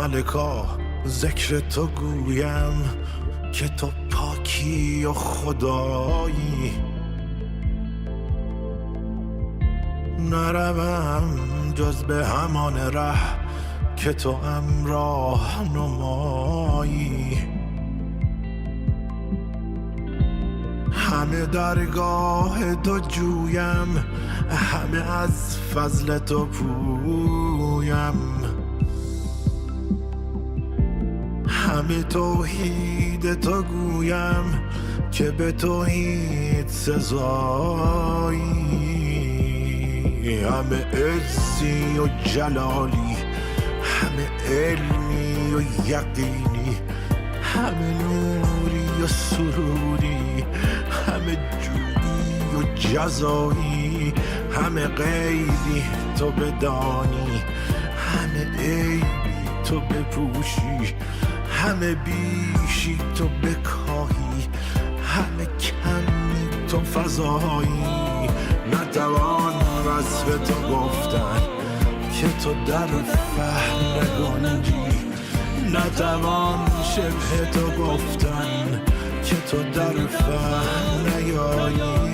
ملکا ذکر تو گویم که تو پاکی و خدایی. نروم جز به همان ره که تو راه نمایی. همه درگاه تو جویم، همه از فضل تو پویم، همه توحید تو گویم که به توحید سزایی. همه عزی و جلالی، همه علمی و یقینی، همه نوری و سروری، همه جودی و جزایی، همه غیبی تو بدانی، همه عیبی تو بپوشی، همه بیشی تو بکاهی، همه کمی تو فضایی. نتوان وصف تو گفتن که تو در فهم نگنجی، نتوان شبه تو گفتن که تو در فهم نیایی.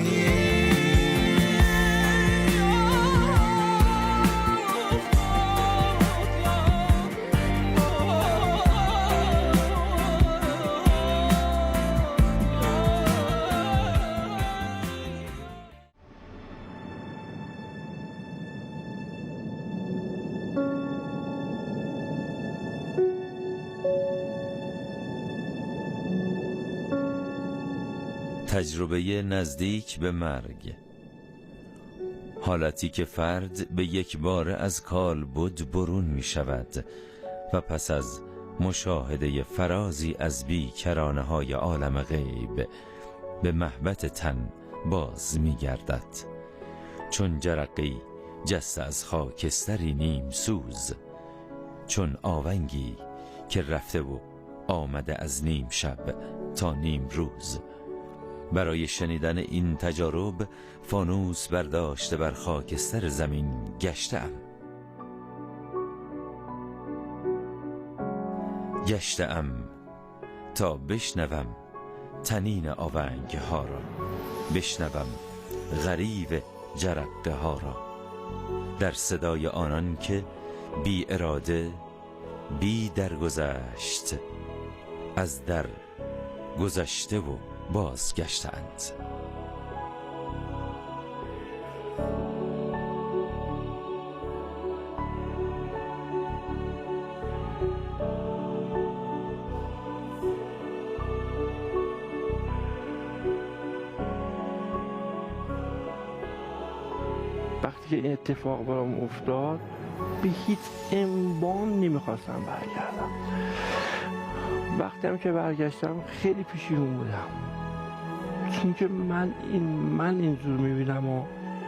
تجربه نزدیک به مرگ، حالتی که فرد به یک بار از کالبد برون می شود و پس از مشاهده فرازی از بیکرانه های عالم غیب به مهبط تن باز می گردد، چون جرقی جست از خاکستری نیم سوز، چون آونگی که رفته و آمده از نیم شب تا نیم روز. برای شنیدن این تجارب فانوس برداشته بر خاکستر زمین گشتم تا بشنوم تنین آونگ ها را، بشنوم غریو جرقه ها را، در صدای آنان که بی اراده بی درگذشت از در گذشته و بازگشتند. وقتی که این اتفاق برام افتاد به هیچ عنوان نمیخواستم برگردم. وقتی هم که برگشتم خیلی پشیمون بودم، چون که من اینجور میبینم و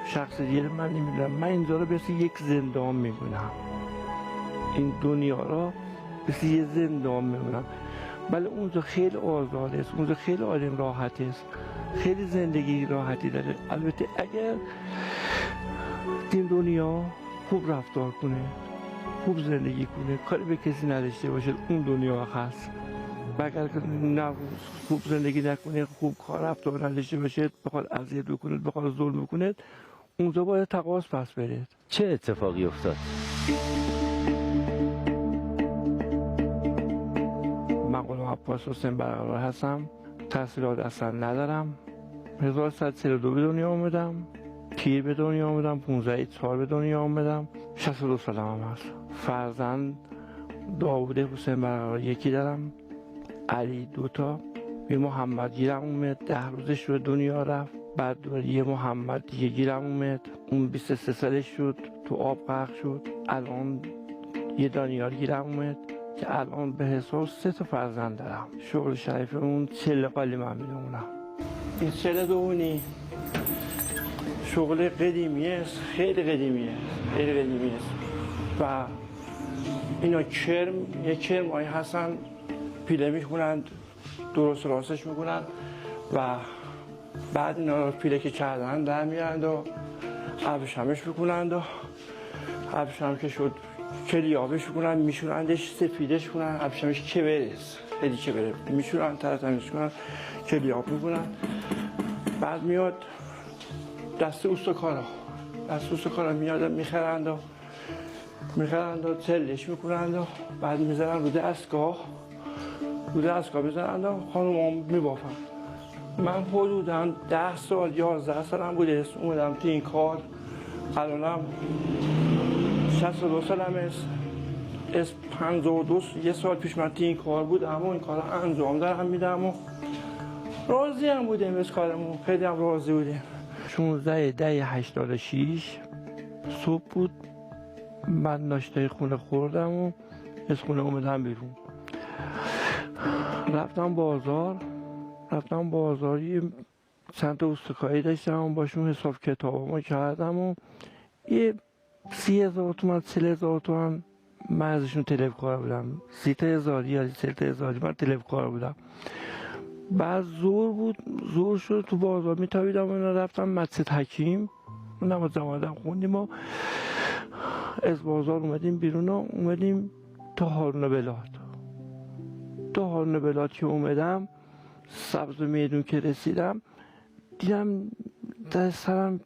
شخص دیگه من نمیبینم. من اینجا رو مثل یک زندان میبینم، این دنیا را مثل یک زندان میبینم. بله اونجا خیلی آزاد است، اونجا خیلی آدم راحت است، خیلی زندگی راحتی داره. البته اگر این دنیا خوب رفتار کنه، خوب زندگی کنه، کاری به کسی نداشته باشه، اون دنیا هست. و اگر نه خوب زندگی نکنه، خوب کار رفتار نداشته باشه، بخواد اذیت بکنه، بخواد ظلم بکنه، اونجا باید تقاضا پس برید. چه اتفاقی افتاد؟ من غلام عباس حسین برقرار هستم، تحصیلات اصلا ندارم. 1142 به دنیا آمدم، تیر به دنیا آمدم، 15/4 به دنیا آمدم، 62 سالم هست. فرزند داوود حسین برقرار یکی دارم، علی 2 تا، یه محمد گیرم اومد 10 روزش رو دنیا رفت. بعد یه محمد دیگه گیرم اومد، اون 23 سالش شد، تو آب غرق شد. الان یه دانیال گیرم اومد که الان به حساب 3 تا فرزند دارم. شغل شریف اون چله قالی من میدونم. این چله دوونی شغل قدیمی است، خیلی قدیمیه، خیلی قدیمی است. و اینا یه کرم هایی هستن، پیله میکنند، درست راستش میکنند و بعد اینا پیله که کردن در میارند و ابشمش میکنند و ابشم که شد کلیابش کنن میشونندش سفیدش کنن ابشمش که برس خیلی که بره میشونن ترتمیز کنن کلیاب میکنن بعد میاد دست اوستکارا میاد میخرند و تلش میکنند و بعد میذارن رو دستگاه میذارن و خانوم میبافن. من حدوداً 10 سال 11 سالم بوده اومدم تو این کار. الانم 62 سالم است. 52 یه سال پیش من تو این کار بود اما این کار انجام دارم میدم و راضی هم بودیم از کارمون، خیلی هم راضی بودیم. 16/10/86 صبح بود، من ناشتای خونه خوردم و از خونه اومدم بیرون. رفتم بازار چند تا اوستکایی داشتم باشون حساب کتابمو کردم و یه 30,000 تومان 40,000 تومان من ازشون تلف کار بودم. 30,000 یا 40,000 من تلف کار بودم. بعد زور شد تو بازار میتابیدم و رفتم مسجد حکیم نماز جماعت خوندیم و از بازار اومدیم بیرون و اومدیم تا هارون بلاد که اومدم سبز میدون که رسیدم دیدم در سرم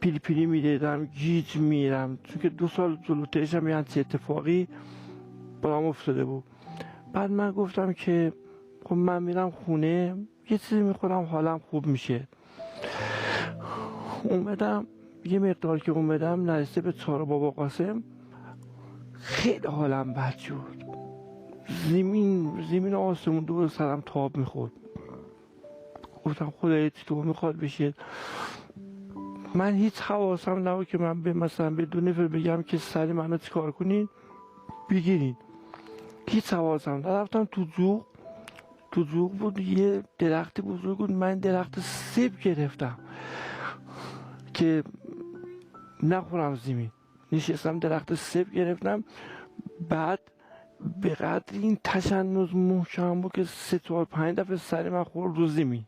پیلی میدیدم گیج میرم چون که 2 سال جلوترشم یه همچین اتفاقی برام افتاده بود. بعد من گفتم که خب من میرم خونه یه چیزی میخورم حالم خوب میشه. اومدم یه مقدار که اومدم نرسته به چهار بابا قاسم خیلی حالم بد شد. زمین آسمون دور سرم تاب میخورد. گفتم خدای چطور میخواد بشه. من هیچ حواسم نبود که من مثلا بدون بگم که سری منو چیکار کنین بگیرین. هیچ حواسم نرفتم تو زوغ بود یه درخت بزرگ بود. من درخت سیب گرفتم که نخورم زمین. نشستم درخت سیب گرفتم. بعد به قدر این تشنج محکم بود که 3-4-5 دفعه سر من خورد رو زمین.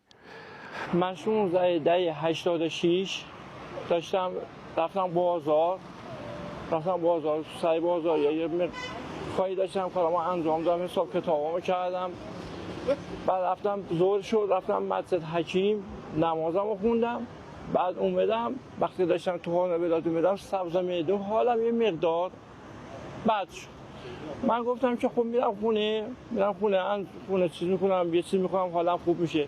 من 16/10/86 رفتم بازار سر بازار یه کاری داشتم کارامو انجام دادم حساب کتابامو کردم. بعد رفتم ظهر شد رفتم مسجد حکیم نمازمو خوندم. بعد اومدم وقتی داشتم تو هارون بلاد اومدم سبز میدون حالم یه مقدار بد شد. من گفتم که خب میرم خونه چیز میکنم یه چیز میکنم حالم خوب میشه.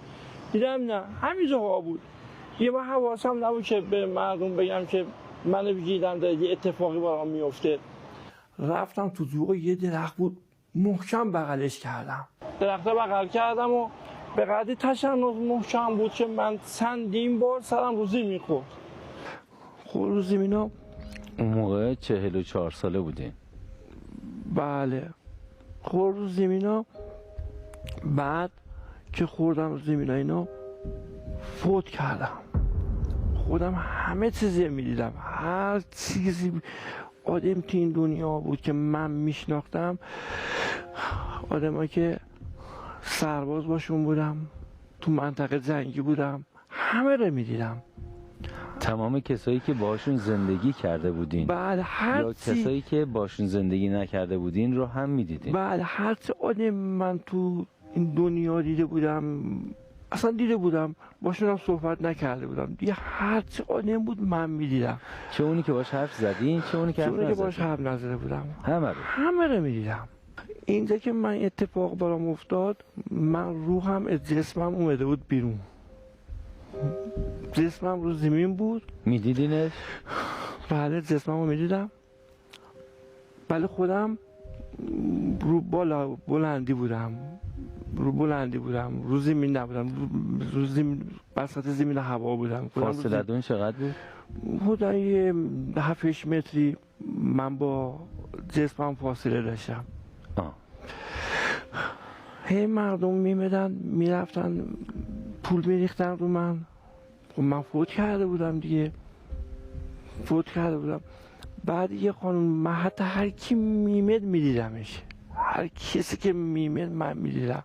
دیدم نه همینجا ها بود. یه من حواسم نبود که به مردم بگم که منو بگیردم داره یه اتفاقی برام میفته. رفتم تو زوغ یه درخت بود محکم بغلش کردم. درخت بغل کردم و به قدری تشنج محکم بود که من چندین بار سرم رو زمین خورد. رو زمینا اون موقع 44 ساله بودین؟ بله خورد رو زمینا. بعد که خوردم رو زمینا اینا فوت کردم. خودم همه چیزی میدیدم. هر چیزی آدم تو این دنیا بود که من میشناختم آدمایی که سرباز باشون بودم تو منطقه جنگی بودم همه رو میدیدم. تمام کسایی که باشون زندگی کرده بودین؟ بعد یا کسایی که باشون زندگی نکرده بودین رو هم میدیدین؟ بعد هر چه آدم من تو این دنیا دیده بودم باشون هم صحبت نکرده بودم دیگه. هر چه آدم بود من میدیدم. چه اونی که باش حرف زدین چه اونی که باش حرف نزده بودم همه رو میدیدم. اینجا که من اتفاق برام افتاد من روحم از جسمم اومده بود بیرون. جسمم رو زمین بود. میدیدینش؟ بله جسمم رو میدیدم. بله خودم رو بلندی بودم. رو زمین نبودم. رو زمین وسط زمین هوا بودم. فاصله دون چقدر بود؟ حدودا یه 7-8 متری من با جسمم فاصله داشتم. هی مردم میمدن میرفتن پول میریختن رو من. خب من فوت کرده بودم. بعد یه خانم من حتی هر کی میمد میدیدمش. هر کسی که میمد من میدیدم.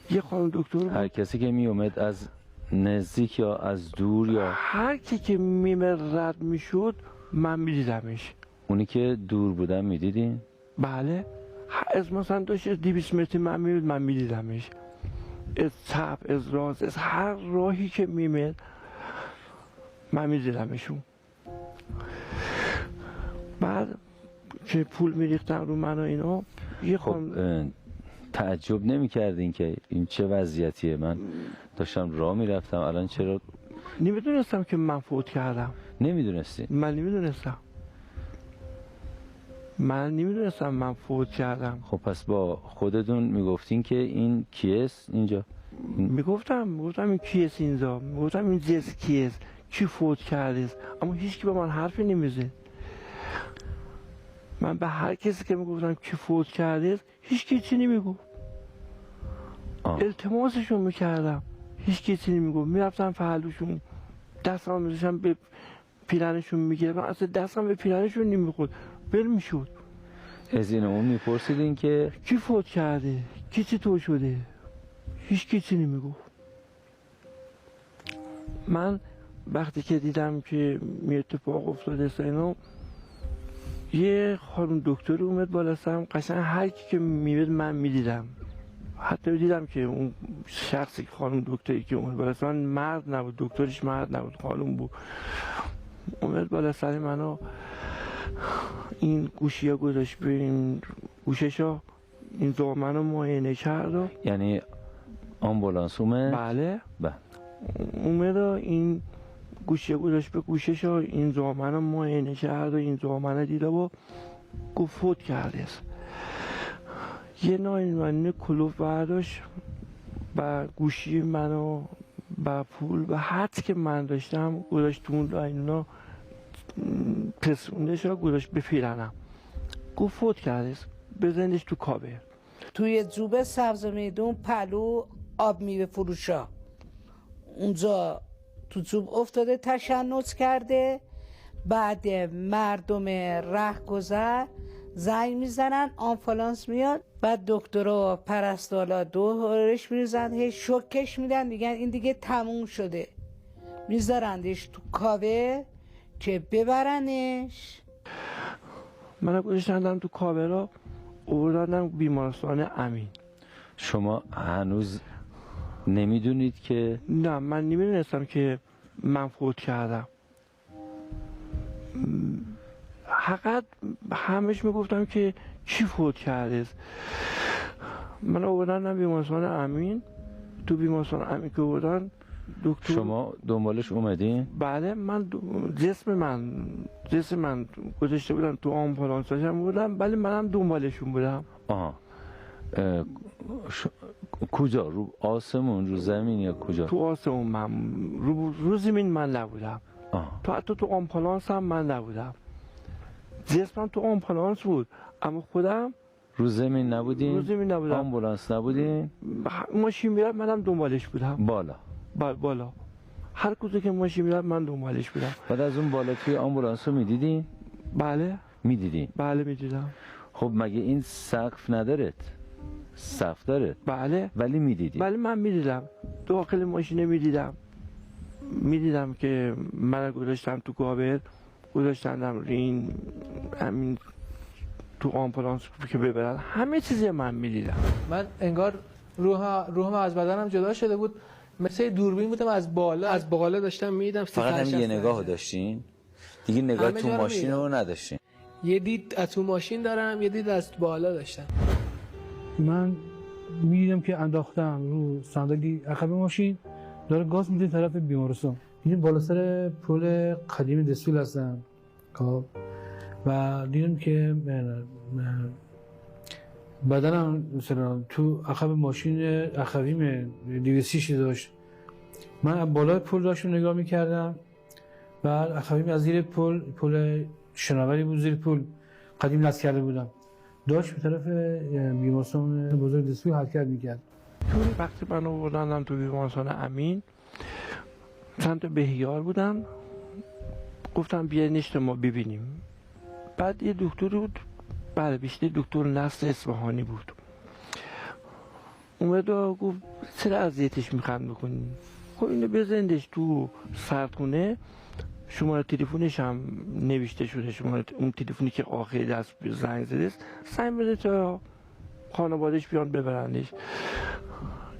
یه خانم دکتر بود. هر کسی که میومد از نزدیک یا از دور یا هر کی که میمد رد میشد من میدیدمش. اونی که دور بودن میدیدین؟ بله، از مثلا داشت 200 متری من میدیدمش، از چپ از راست از هر راهی که میمد من میدیدمشون. بعد که پول میریختن رو من و اینا یه خب تعجب نمی کردین که این چه وضعیتیه؟ من داشتم راه میرفتم، الان چرا؟ نمیدونستم که من فوت کردم. نمیدونستی؟ من نمیدونستم من فوت کردم. خب پس با خودتون میگفتین که این کیست اینجا؟ میگفتم این کیست اینجا، میگفتم این جس کیست، کی فوت کرده است، اما هیچ کی به من حرفی نمیزد. من به هر کسی که میگفتم کی فوت کرده است هیچ کی چی نمیگفت. التماسشون میکردم، هیچ کی چی نمیگفت. میرفتم پهلوشون دستم میذاشتم به پیرنشون میگیرم، اصلا دستم به پیرنشون نمیخورد، بل میشد. از این اون میپرسیدین که کی فوت کرده، کی چطور شده، هیچ کی چی نمیگفت. من وقتی که دیدم که می اتفاق افتاده سینا، یه خانم دکتر اومد بالا سرم، قشنگ هر کی که میبید من میدیدم. حتی دیدم که اون شخصی خانم دکتری که اومد بالا سرم مرد نبود، دکترش مرد نبود، خانم بود. اومد بالا سر منو، این گوشی ها گذاشت به این گوشش ها، این دامنو معاینه کرد و یعنی آمبولانس اومد؟ بله اومد و این گوشی گذاشت به گوشش ها، این دامنو معاینه کرد و این دامنو دیده و گفت فوت کرده است. یه ناینوانه کلوف برداشت و گوشی منو و پول و حدس که من داشتم گذاشت تو اون لاینونا، پسوندش ها گذاشت به پیرنم، گفت فوت کرده است، بزنش تو کابر. توی جوب سبز میدون پلو آب میوه فروشا اونجا تو جوب افتاده تشنج کرده. بعد مردم رهگذر زنگ میزنن، آمبولانس میاد، بعد دکترها و پرستارا دورش میریزن، هی شوکش میدن، میگن این دیگه تموم شده، میذارندش تو کاوه که ببرنش. من گذاشتندم تو کاورا، آوردندم بیمارستان امین. شما هنوز نمیدونید که؟ نه من نمیدونستم که من فوت کردم. حقیقت همش میگفتم که چی فوت کرده است. من آوردندم بیمارستان امین. تو بیمارستان امین که آوردن دکتر، شما دنبالش اومدین؟ بله، من جسم من گذاشته بودم تو آمبولانس هم بودم، ولی منم دنبالشون بودم. کجا؟ رو آسمون، رو زمین یا کجا؟ تو آسمون. من رو زمین من نبودم. تو حتی تو آمبولانس هم من نبودم. جسمم تو آمبولانس بود اما خودم رو زمین نبودین؟ رو زمین نبودم. آمبولانس نبودین؟ ماشین میرفت منم دنبالش بودم. بالا هر کجا که ماشین میرفت من دنبالش بودم. بعد از اون بالا توی آمبولانس رو میدیدین؟ بله میدیدین؟ بله میدیدم. خب مگه این سقف ندارد؟ سقف داره؟ بله ولی میدیدین؟ بله من میدیدم، داخل ماشینه میدیدم که من گذاشتم تو گابر، گذاشتندم این همین تو آمبولانس که ببرن، همه چیزی من میدیدم. من انگار روحم از بدنم جدا شده بود، مثل دوربین بودم، از بالا داشتم میدیدم. فقط همین یه نگاه داشتین؟ دیگه نگاه تو ماشین رو نداشتین؟ یه دید از تو ماشین دارم، یه دید از بالا داشتم. من میدیدم که انداختم رو صندلی عقب ماشین، داره گاز میده طرف بیمارستان. این بالا سر پل قدیم دسول هستم و دیدم که بدنم مثلا تو عقب ماشین عقبیم 206 داشت. من بالا پل داشتم نگاه میکردم، بعد عقبیم از زیر پل شناوری بود، زیر پل قدیم نصب کرده بودم، داشت به طرف بیمارستان بزرگ دسوی حرکت میکرد. وقتی من آوردندم تو بیمارستان امین، چند تا بهیار بودن، گفتم بیا نشت ما ببینیم. بعد یه دکتر بود، بله بیشتر دکتر نصر اصفهانی بود، اومد و گفت چرا اذیتش میخوان بکنیم، خب اینو بزندش تو سردخونه شماره تلفنش هم نوشته شده، شماره اون تلفنی که آخری دست زنگ زده است، زنگ بده تا خانوادهش بیان ببرندش.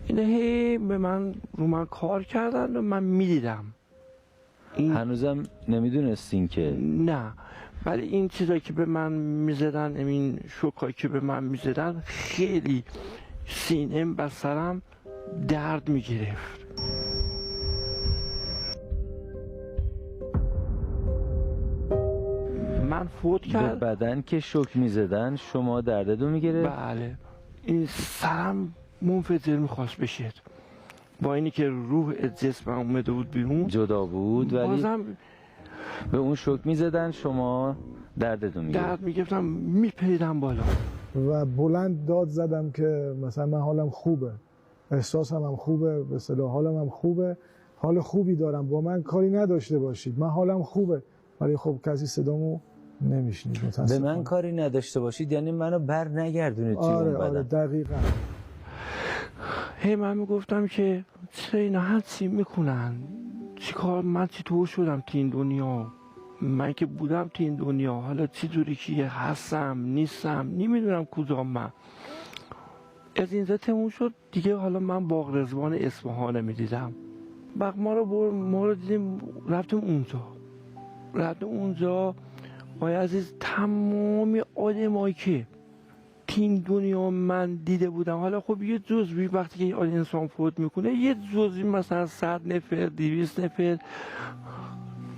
اینه هی به من رو من کار کردن و من میدیدم. هنوزم نمیدونستین که؟ نه، ولی این چیزایی که به من میزدن، این شوکایی که به من میزدن، خیلی سینه‌ام و سرم درد میگرفت. من فوت به کرد. بدن که شوک میزدن شما دردتون میگیره؟ بله، این سرم منفجر میخواست بشه. با اینی که روح جسمم اومده بود بیرون، جدا بود، ولی بازم به اون شوک میزدن شما دردتون میگیره؟ درد میگرفتم، میپریدم بالا و بلند داد زدم که مثلا من حالم خوبه، احساسم هم خوبه، به اصطلاح حالم هم خوبه، حال خوبی دارم، با من کاری نداشته باشید، من حالم خوبه. ولی خب کسی صدامو نمیشنید به متاسفانه. من کاری نداشته باشید یعنی منو بر نگردونید توی اون بدن. آره دقیقاً. هی من میگفتم که چرا اینا هرچی میکنن، چی کار، من چطور شدم تو این دنیا، من که بودم تو این دنیا، حالا چی جوری که هستم نیستم، نمیدونم کدام. من از این تموم شد دیگه. حالا من باغ رضوان اصفهان میدیدم، بعد ما رو دیدیم، رفتیم اونجا آقای عزیز، تمامی آدمایی که تین دنیا من دیده بودم، حالا خب یه جزوی وقتی که این انسان فوت میکنه، یه جزوی مثلا 100 نفر 200 نفر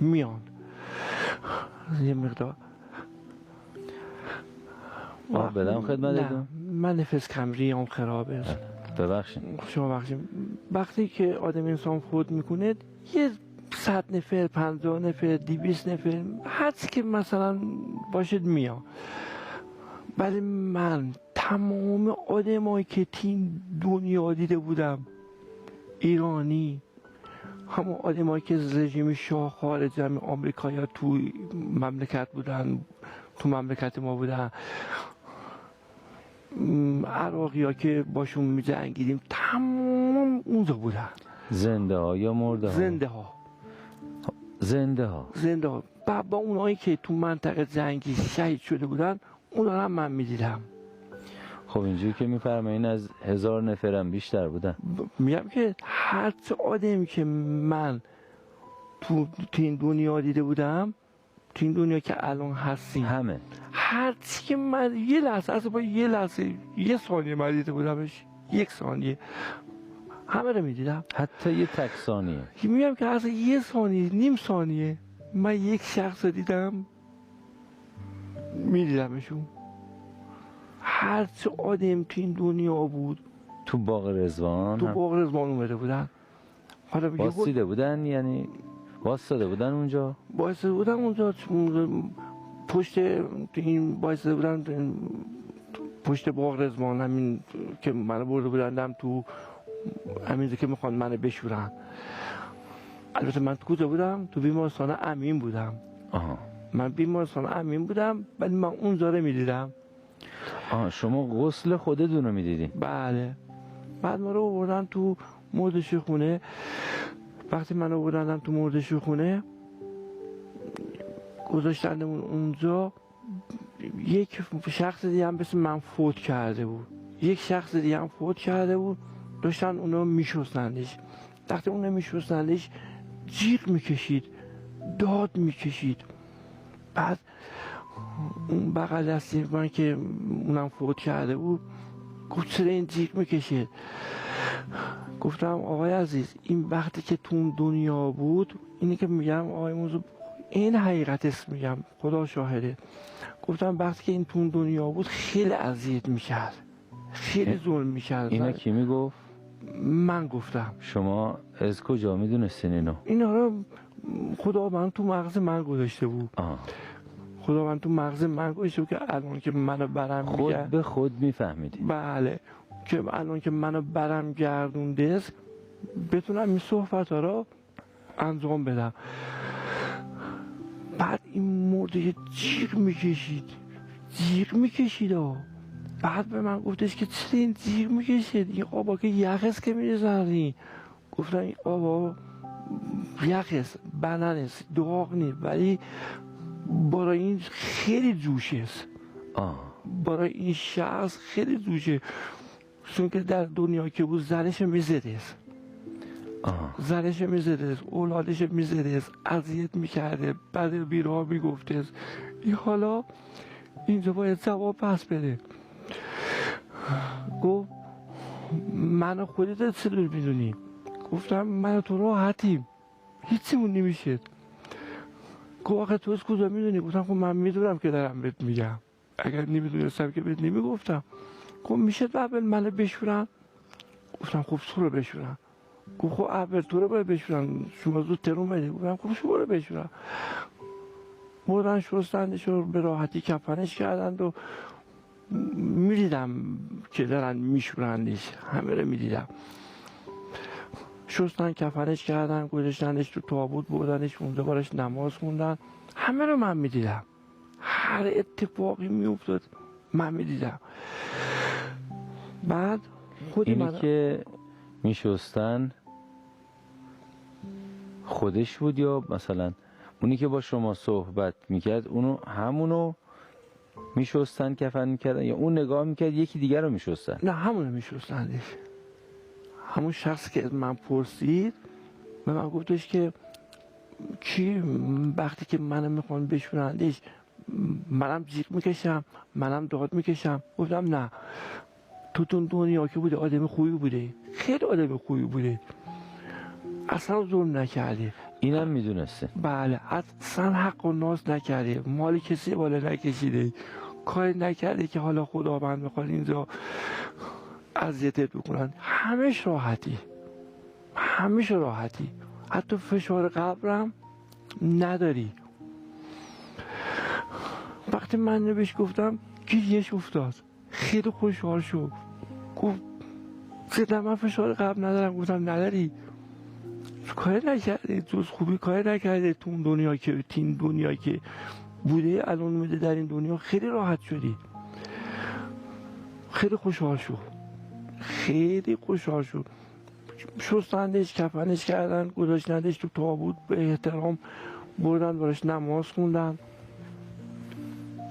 میان یه مقدار. بدم خدمتتون؟ من نفس کم، ریام خرابه، ببخشید. شما بخشید. وقتی که آدم انسان فوت میکنه، یه 100 نفر 50 نفر 200 نفر هرچی که مثلا باشد میان. ولی من تمام آدمایی که تین دنیا دیده بودم، ایرانی، همون آدمایی که رژیم شاه خارج آمریکایی ها تو مملکت بودن، تو مملکت ما بودن، عراقی ها که باشون می جنگیدیم، تمام اونجا بودن. زنده ها یا مرده ها؟ زنده ها. با اونایی که تو منطقه جنگی شهید شده بودن، اونا هم من می دیدم. خب اینجوری که میفرمایین از 1000 نفرم بیشتر بودن. میگم که هر چه آدمی که من تو این دنیا دیده بودم، تو این دنیا که الان هستیم، همه هر چی که من یه لحظه، اصلا با یه لحظه، یه ثانیه من دیده بودمش، 1 ثانیه همه رو میدیدم. حتی یه تک ثانیه؟ میگم که اصلا 1 ثانیه، نیم ثانیه من یک شخص رو دیدم، میدیدمشون. هر چه آدم تو این دنیا بود تو باغ رضوان اومده بودن. حالا واسطه بودن، یعنی واسطه بودن اونجا؟ واسطه بودن اونجا پشت این واسطه بودن پشت باغ رضوان، همین که منو برده بودن تو همین که میخوان منو بشورن. البته من کجا بودم؟ تو بیمارستان امین بودم. من بیمارستان امین بودم، ولی من اونجا رو میدیدم. شما غسل خودتون رو میدیدین؟ بله. بعد ما رو بردن تو مردشی خونه. وقتی منو بردن تو مردشی خونه، گذاشتندمون اونجا. یک شخص دیگه هم مثل من فوت کرده بود. داشتن اونو میشستندش. وقتی اونو میشستندش، جیغ میکشید، داد میکشید. بعد اون بغل دستی من که اونم فوت کرده بود گفت چرا این جیغ میکشه؟ گفتم آقای عزیز، این وقتی که تو اون دنیا بود، اینی که میگم آقای موضوع، این حقیقت است، میگم خدا شاهده. گفتم وقتی که این تو اون دنیا بود خیلی اذیت میکرد، خیلی ظلم میکرد. اینا کی میگفت؟ من گفتم. شما از کجا میدونستین اینو؟ اینا رو خدا من تو مغز من گذاشته بود. خدا من تو مغز من گذاشته بود که الان که منو برم خود به خود میفهمیدی؟ بله، که الان که منو برم گردونده بتونم این صحبت ها رو انجام بدم. بعد این مرده جیغ میکشید. بعد به من گفتش که چرا این جیغ میکشید؟ این آبا که یخست که میزنی. گفتم این آبا یخ است، بدن است، داغ نیست، ولی برای این خیلی جوش است. برای این شخص خیلی جوشه، چون که در دنیا که بود زنش میزده است، زنش میزده است، اولادش میزده است، اذیت میکرده، بعد بیراه میگفته است. این حالا اینجا باید جواب پس بده. گفت من خودت چطور میدونی؟ گفتم من تو راحتیم، هیچیمون نمیشه. گفت آخه تو از کجا میدونی؟ گفتم خب من میدونم که دارم بهت میگم، اگر نمیدونستم که بهت نمیگفتم. گفت میشه اول منو بشورن؟ گفتم خب تو رو بشورن. گفت خب اول تو رو باید بشورن، شما زودتر اومدی. گفتم خب شما رو بشورن. بردن شستندش رو به راحتی کفنش کردند و میدیدم که دارن میشورندش، همه رو میدیدم. شستن کفنش کردن، گذاشتنش تو تابوت، بردنش اونجا براش نماز خوندن، همه رو من میدیدم. هر اتفاقی میافتاد من میدیدم. بعد اینی که میشستن خودش بود یا مثلا اونی که با شما صحبت میکرد اونو همونو میشستن کفن میکردن یا اون نگاه میکرد یکی دیگر رو میشستن؟ نه همونو میشستندش. همون شخصی که از من پرسید به من گفتش که کی وقتی که منو میخوان بشورندش منم جیغ میکشم، منم داد میکشم. گفتم نه، تو دنیا که بوده آدم خوبی بوده، خیلی آدم خوبی بوده، اصلا ظلم نکرده. اینم میدونسته؟ بله، اصلا حق و ناز نکرده، مال کسی بالا نکشیده، کاری نکرده که حالا خداوند میخواد اینجا اذیتت بکنن. همش راحتی، همش راحتی، حتی فشار قبرم نداری. وقتی من بهش گفتم گریهش افتاد، خیلی خوشحال شد. گفت زدم من فشار قبل ندارم. گفتم نداری، کاری نکرده، جز خوبی کاری نکرده. تو اون دنیا که بوده الان میده در این دنیا خیلی راحت شدی. خیلی خوشحال شد، خیلی خوشحال شد. شستندش کفنش کردن، گذاشتندش تو تابوت، به احترام بردن براش نماز خوندن.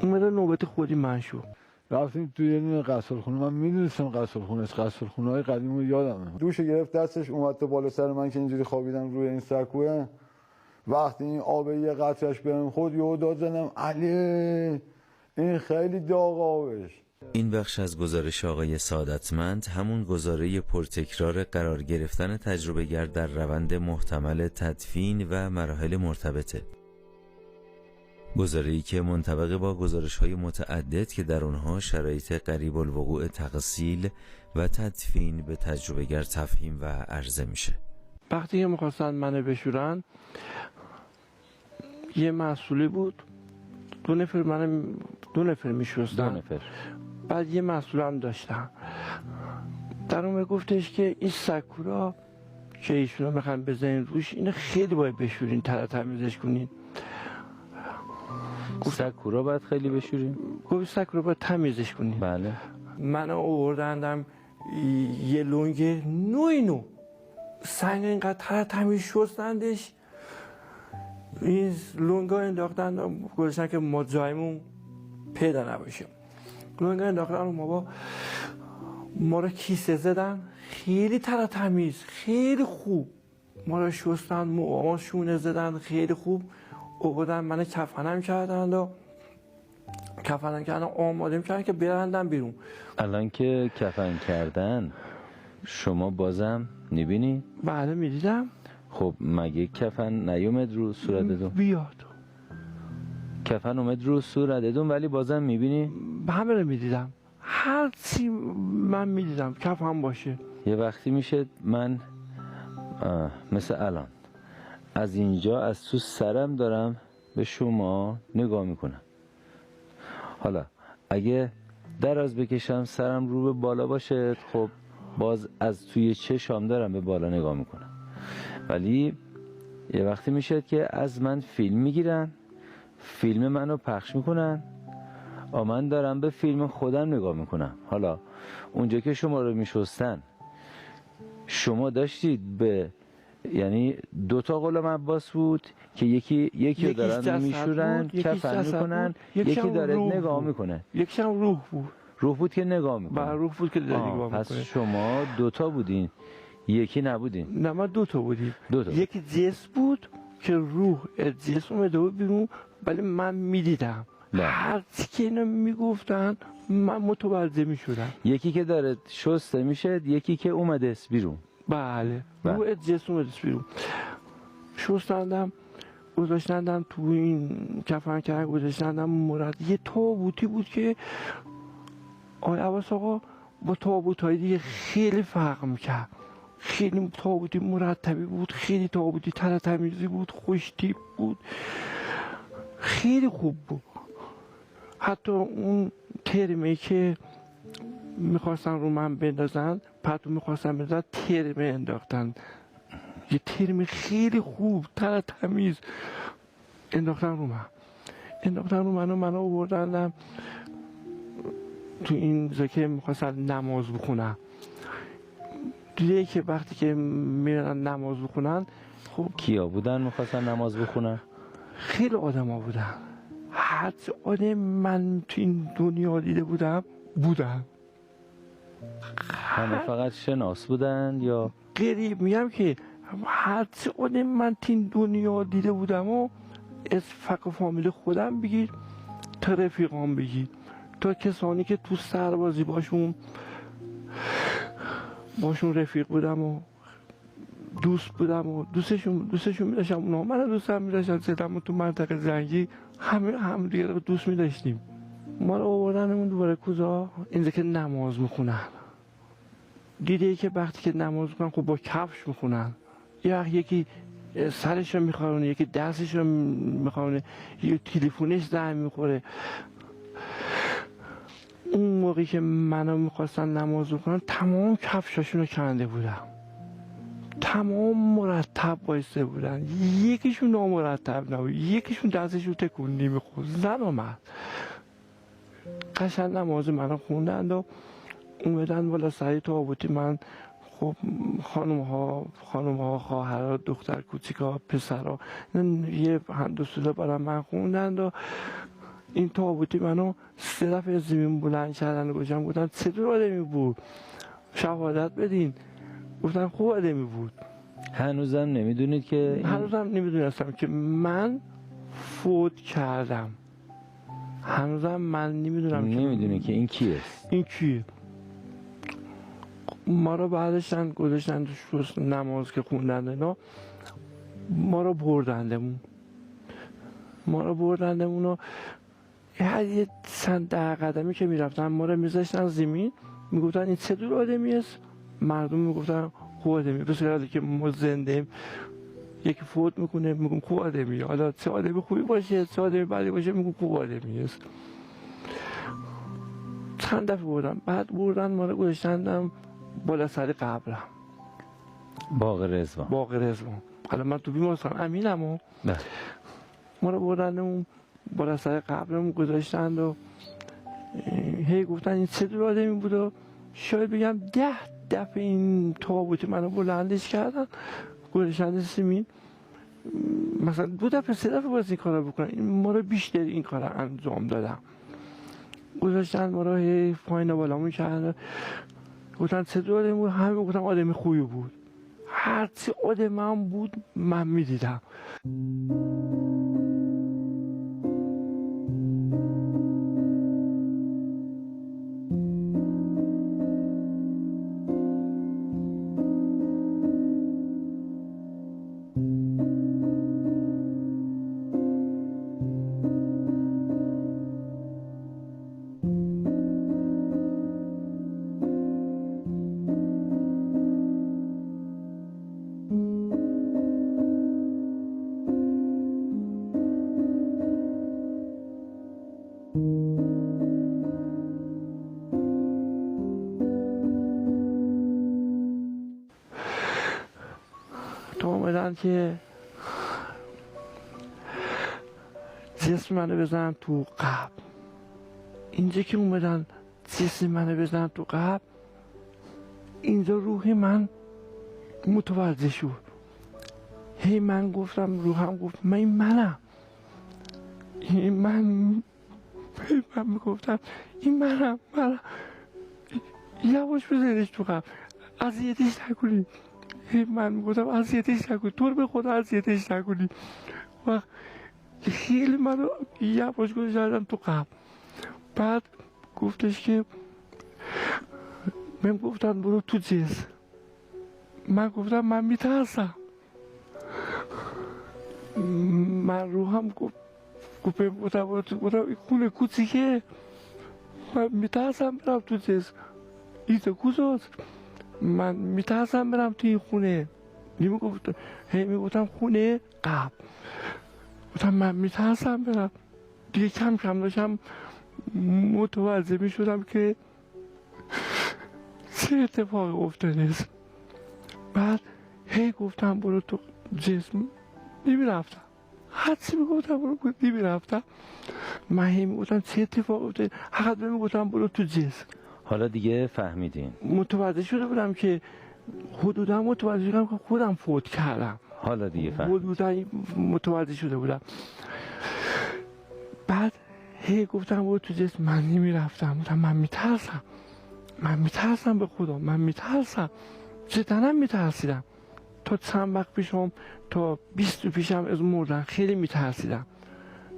اومده نوبت خودی من شد. رفتیم توی یه دونه غسالخونه، من میدونستم غسالخونه های قدیم رو یادمه. دوشو گرفت دستش اومد تو بالا سر من که اینجوری خوابیدم روی این سکوه. وقتی این آب یه قطرش بهم خورد یهو داد زدم علی این خیلی داغ آبش. این بخش از گزارش آقای سعادتمند همون گزاره پرتکرار قرار گرفتن تجربه گر در روند محتمل تدفین و مراحل مرتبطه. گزاره‌ای که منطبق با گزارش‌های متعدد که در اونها شرایط قریب الوقوع تغسیل و تدفین به تجربه گر تفهیم و عرضه میشه. وقتی که میخواستن منو بشورن یه مسئولی بود، دو نفر میشستن. بعد یه مسئول هم داشتن، در اون گفتش که این سکورا که ایشونا میخوان بزنین روش اینو خیلی باید بشورین، تمیزش کنین. سکورا باید خیلی بشوریم؟ گفت سکورا باید تمیزش کنین. بله. منو آوردندم یه لنگ نو سنگ اینقدر تمیز شستندش، این لنگا انداختن گذاشتن که ما جایمون پیدا نباشه. لنگا انداختن ما رو کیسه زدن، خیلی تمیز، خیلی خوب ما رو شستن، موهامو شونه زدن خیلی خوب. آوردن من کفنم کردن و آماده کردن که برندم بیرون. الان که کفن کردن شما بازم میبینی؟ بله میدیدم. خب مگه کفن نیومد رو صورتتون؟ بیاد کفن اومد رو صورتتون ولی بازم میبینی؟ همه رو میدیدم، هر چی من میدیدم کفن باشه. یه وقتی میشه من مثل الان از اینجا از تو سرم دارم به شما نگاه میکنم. حالا اگه دراز بکشم سرم رو به بالا باشه خب باز از توی چشم دارم به بالا نگاه میکنم. ولی یه وقتی میشه که از من فیلم میگیرن، فیلم منو پخش میکنن، من دارم به فیلم خودم نگاه میکنم. حالا اونجا که شما رو میشستن شما داشتید به یعنی 2 تا غلام عباس بود که یکی رو یکیش دارن جسد میشورن، بود، یکیش کفن جسد میکنن، بود، یکی هم داره روح نگاه بود. میکنه. یکیش هم روح بود. روح بود که نگاه میکنه. بله، روح بود که داره نگاه پس میکنه. شما 2 تا بودین، یکی نبودین. نه، ما 2 تا بودیم. 2 تا. یکی جسم بود که روح از جسم اومده بود بیرون، ولی من میدیدم. بله. هر چی که اینا میگفتن من متوجه میشدم. یکی که داره شسته میشه، یکی که اومده است بیرون. بله، بله. روح از جسم اومده بیرون. شستندم، گذاشتندم تو این کفن کرد، گذاشتندم مرد. یه تابوتی بود که آقای عباس آقا با تابوت‌های دیگه خیلی فرق میکرد. خیلی تابوتی مرتبی بود، خیلی تابوتی تمیزی بود، خوشتیپ بود، خیلی خوب بود. حتی اون ترمه که میخواستن رو من بندازن، پتو میخواستن بندازن، ترمه انداختن. یه ترمه خیلی خوب تمیز انداختن رو من و منو آوردن تو این جا که میخواستن نماز بخونن. دیده که وقتی که میرن نماز بخونن، خب کیا بودن میخواستن نماز بخونن؟ خیلی آدم ها بودن. هر آدم من تو این دنیا دیده بودن. همه فقط شناس بودن یا؟ غریب میگم که هر آدم من تو این دنیا دیده بودم و از فقط فامیل خودم بگیر تا رفیقام بگیر تا کسانی که تو سربازی باشون رفیق بودم و دوست بودم و دوستشون میداشتم، اونا من دوستم میداشتن. زدم تو منطقه زنگی هم دیگه رو دوست میداشتیم. ما رو آوردنمون دوباره کوزا، اینجا که نماز میخونن. دیده که وقتی که نماز میخونن خب با کفش میخونن. یکی سرش رو میخواره، یکی دستش رو میخواره، یکی تلفنش زنگ میخوره. اون موقعی که منو میخواستن نماز بخونن تمام کفشاشون رو کنده بودم، تمام مرتب بایسته بودن. یکیشون نامرتب نبود، یکیشون دستش رو تکون نمیخورد. زن اومد قشنگ نماز منو خوندن و اومدن بالا سری تابوتی من. خب خانم ها خواهرها، دختر کوچیکا، پسرها یه هندوسوزه برای من خوندن و این تابوتی منو 3 دفعه زمین بلند کردن و گوشم گفتن چطور آدمی بود، شهادت بدین. گفتن خوب آدمی بود. هنوزم نمیدونید که هنوزم نمیدونستم که من فوت کردم. هنوزم من نمیدونم نمیدونی که این کیه. این کیه. ما رو بعدشن گذاشتن تو نماز که خوندن اینا، ما رو بردندمون و یه چند 10 قدمی که میرفتن ما رو میذاشتن زمین، میگفتن این چه دور آدمی است. مردم میگفتن خوب آدمی. بسیار که ما زنده ایم، یکی فوت میکنه میگم خوب آدمی. حالا چه آدمی خوبی باشه چه آدمی بدی باشه میگم خوب آدمی است. چند دفعه بردن ما رو گذاشتن بالا سر قبرم، باغ رضوان. حالا من تو بیمارستان امینم و ما رو بردن اون بالا سر قبرم گذاشتن و هی گفتن این چه دور آدمی بود و شاید بگم 10 دفعه این تابوت منو بلندش کردن گذاشتن زمین. مثلا 2 دفعه 3 دفعه باید این کار رو بکنن. ما رو بیشتر این کار رو انجام دادم. گذاشتن ما رو هی پایین بالامون کردن. گفتن چه دور آدمی بود؟ همه گفتم آدمی خوبی بود. هرچی آدم من بود من میدیدم. تو اومدن که جسم منو بزنن تو قبر. اینجا که اومدن جسم منو بزنن تو قبر، اینجا روح من متوجه شد. هی من گفتم روحم گفت من این منم، این من میگفتم این منم یواش بزنش تو قبل، اذیتش نکنی. من میگفتم اذیتش نکنی، تو رو به خدا اذیتش نکنی. و خیلی منو یواش گذاشتم تو قبل. بعد گفتش که من گفتم برو تو جنس. من گفتم من میترسم. من روحم گفت گفتم برو تو، گفتم این خونه کوچیکه، من میترسم برم تو جنس، ایتا کجاست؟ من میترسم برم تو این خونه. میگفتم خونه قبل. گفتم من میترسم برم. دیگه کم کم داشتم متوجه میشدم که چه اتفاقی افتاده است. بعد هی گفتم برو تو جسم، نمیرفتم. حدسی میگفتم برو نمیرفتم. من هی میگفتم چه اتفاقی افتاده، حقیقت میگفتم برو تو جسم. حالا دیگه فهمیدین؟ متوجه شده بودم که حدودا متوجه شدم که خودم فوت کردم. حالا دیگه فهمیدین؟ حدودا متوجه شده بودم. بعد هی گفتم برو تو جسم، من نمیرفتم. گفتم من میترسم به خدا، من میترسم، جدا میترسیدم. تا چند وقت پیشم، تا 20 پیشم از مردن خیلی میترسیدم.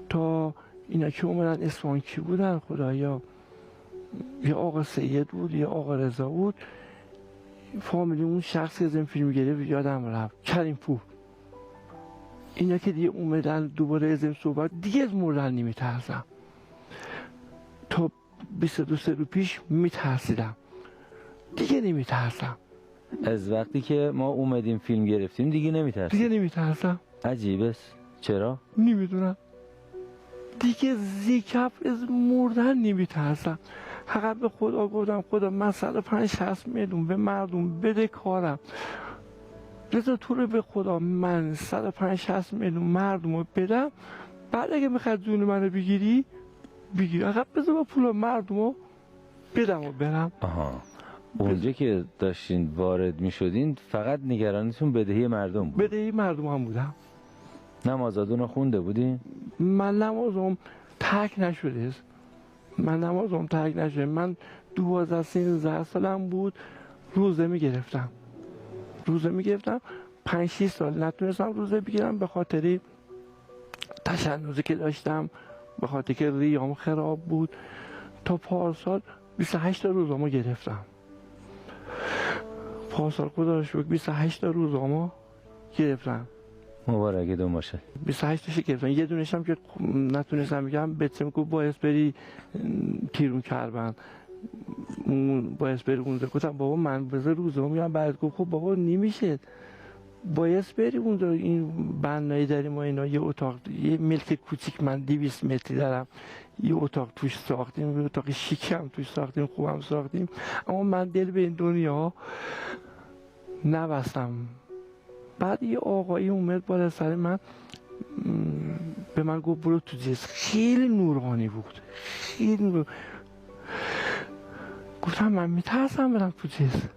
تا اینا که اومدن اصفهان کی بودن خدایا، یه آقا سید بود، یه آقا رضا بود، فامیلی اون شخصی از این فیلم گرفت یادم رفت، کریم پور. اینا که دیگه اومدن دوباره از این صحبت، دیگه از مردن نمیترسم. تا 22 رو پیش میترسیدم، دیگه نمیترسم. از وقتی که ما اومدیم فیلم گرفتیم دیگه نمیترسیم؟ دیگه نمیترسم. عجیبه. چرا؟ نمیدونم، دیگه زیکف از مردن نمیترسم. حقیقت به خدا گفتم خدا من 150 میلیون به مردم بده کارم، رضا تو رو به خدا من 150 میلیون مردم رو بدم، بعد اگه میخواد جون منو بگیری بگیر، حقیقت بذار با پول مردم رو بدم و برم. آها، اونجا که داشتین وارد میشدین فقط نگرانیتون بدهی مردم بود؟ بدهی مردم هم بودم. نمازادون رو خونده بودین؟ من نمازم ترک نشده است. من 12-13 سالم بود روزه میگرفتم. 5-6 سال نتونستم روزه بگیرم به خاطر تشنجی که داشتم، به خاطر که ریام خراب بود. تا پارسال 28 تا روزامو گرفتم. پارسال خدا رو شکر 28 تا روزامو گرفتم. مبارکتون باشه. 28 تاشو گرفتم. یه دونشم که نتونستم بگم، بچم که باید بری تیرون کربن، باید بری اونجا. گفتم بابا من بذار روزامو میگم. بعد گفت خب بابا نمیشه، باید بری اونجا، این بنایی داریم ما اینا، یه اتاق، یه ملک کوچیک، من 200 متری دارم، یه اتاق توش ساختیم، یه اتاق شیکم توش ساختیم، خوبم ساختیم. اما من دل به این دنیا نبستم. بعد یه آقایی اومد بالا سر من، به من گفت برو تو جسم. خیلی نورانی بود، خیلی نور. گفتم من میترسم برم تو جسم.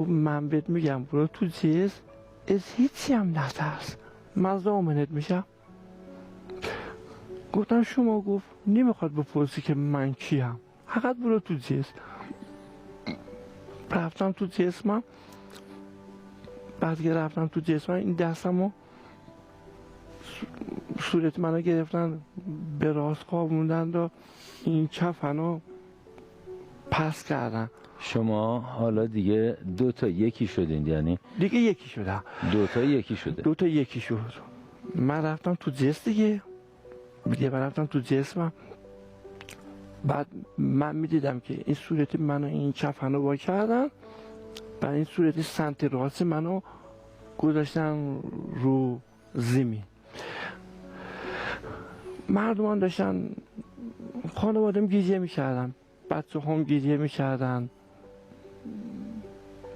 من بهت میگم برو تو جسم، از هیچی هم نترس، من ضامنت میشم. گفتم شما؟ گفت نمیخواد بپرسی که من کیم، فقط برو تو جسم. رفتم تو جسمم. بعد که رفتم تو جسمم، این دستمو صورت منو گرفتن به راست خوابوندن و این کفنو پس کردن. شما حالا دیگه 2 تا 1 شدین؟ یعنی دیگه یکی شدم. 2 تا 1 شده. 2 تا 1 شد. من رفتم تو جسم دیگه رفتم تو جسمم. بعد من میدیدم که این صورت منو این کفنو وا کردن، بعد این صورت سمت راست منو گذاشتن رو زمین. مردمان داشتن، خانوادم گریه میکردن، بچه هم گریه میکردن.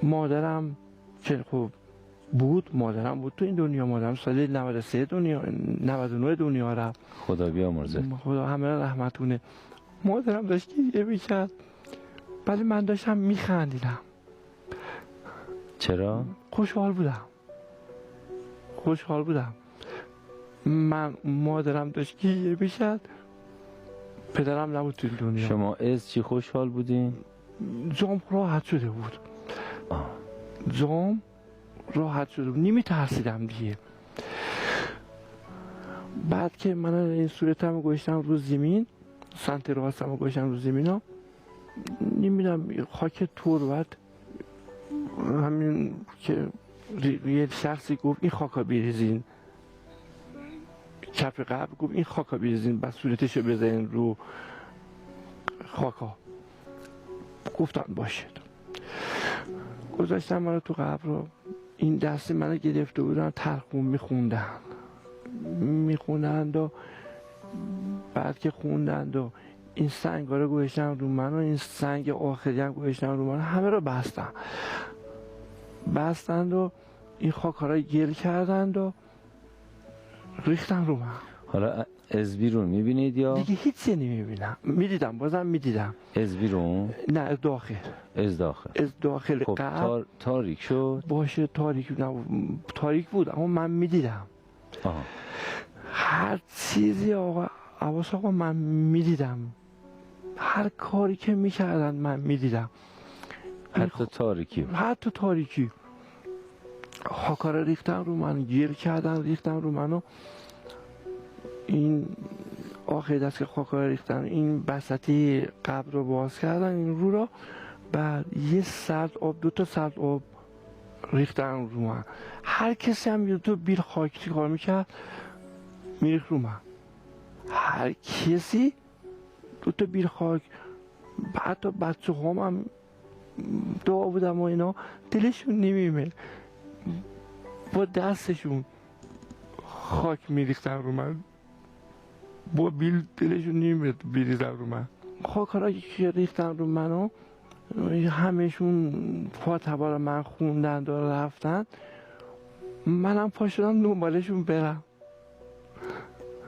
مادرم که خب بود، مادرم بود تو این دنیا. مادرم سال 99 دنیا رفت، خدا بیامرزه. خدا همه رحمتونه. مادرم داشت گریه میکرد، ولی من داشتم میخندیدم. چرا؟ خوشحال بودم. خوشحال بودم. من مادرم داشت گریه میشد، پدرم نبود توی دنیا. شما از چی خوشحال بودین؟ جام راحت شده بود. جام راحت شده بود، نمیترسیدم دیگه. بعد که من این صورتم گوشتم رو زمین، سنت راستم گوشتم رو زمین ها، نمیدونم خاک تربت، همین که یه شخصی گفت این خاکا بریزین، کف قبر گفت این خاکا بریزین، بس صورتشو بزنین رو خاکا. گفتن باشد. گذاشتم منو تو قبر رو، این دستی منو گرفته بودن، تلقون میخوندند و بعد که خوندند و این سنگ رو گوشتن رو من و این سنگ آخری هم گوشتن رو من، همه رو بستند و این خاک ها رو گل کردند و ریختن رو من. حالا از بیرون میبینید یا؟ دیگه هیچی نمیبینم. میدیدم، بازم میدیدم. از بیرون؟ نه، از داخل. از داخل. از داخل. خب تاریک شد؟ باشه تاریک بود اما من میدیدم. هر چیزی عباس آقا من میدیدم، هر کاری که میکردن من میدیدم. حتی تاریکی خاکا رو ریختن رو من، گیر کردن ریختن رو منو. این آخری دست که خاکا رو ریختن، این بسطی قبر رو باز کردن این رو را، بعد یه سرد آب، 2 تا سرد آب ریختن رو من. هر کسی هم یه تو بیل خاک چی کار میکرد میریخت رو من. هر کسی 2 تا بیل خاک. حتی بچه هم دعا بودم و اینا دلشون نمیمه، با دستشون خاک میریختن رو من، با بیل دلشون نمیمه بریزن رو من. خاک ها که ریختن رو منو همهشون فاتحه من خوندن و رفتن، منم پا شدم دنبالشون برم.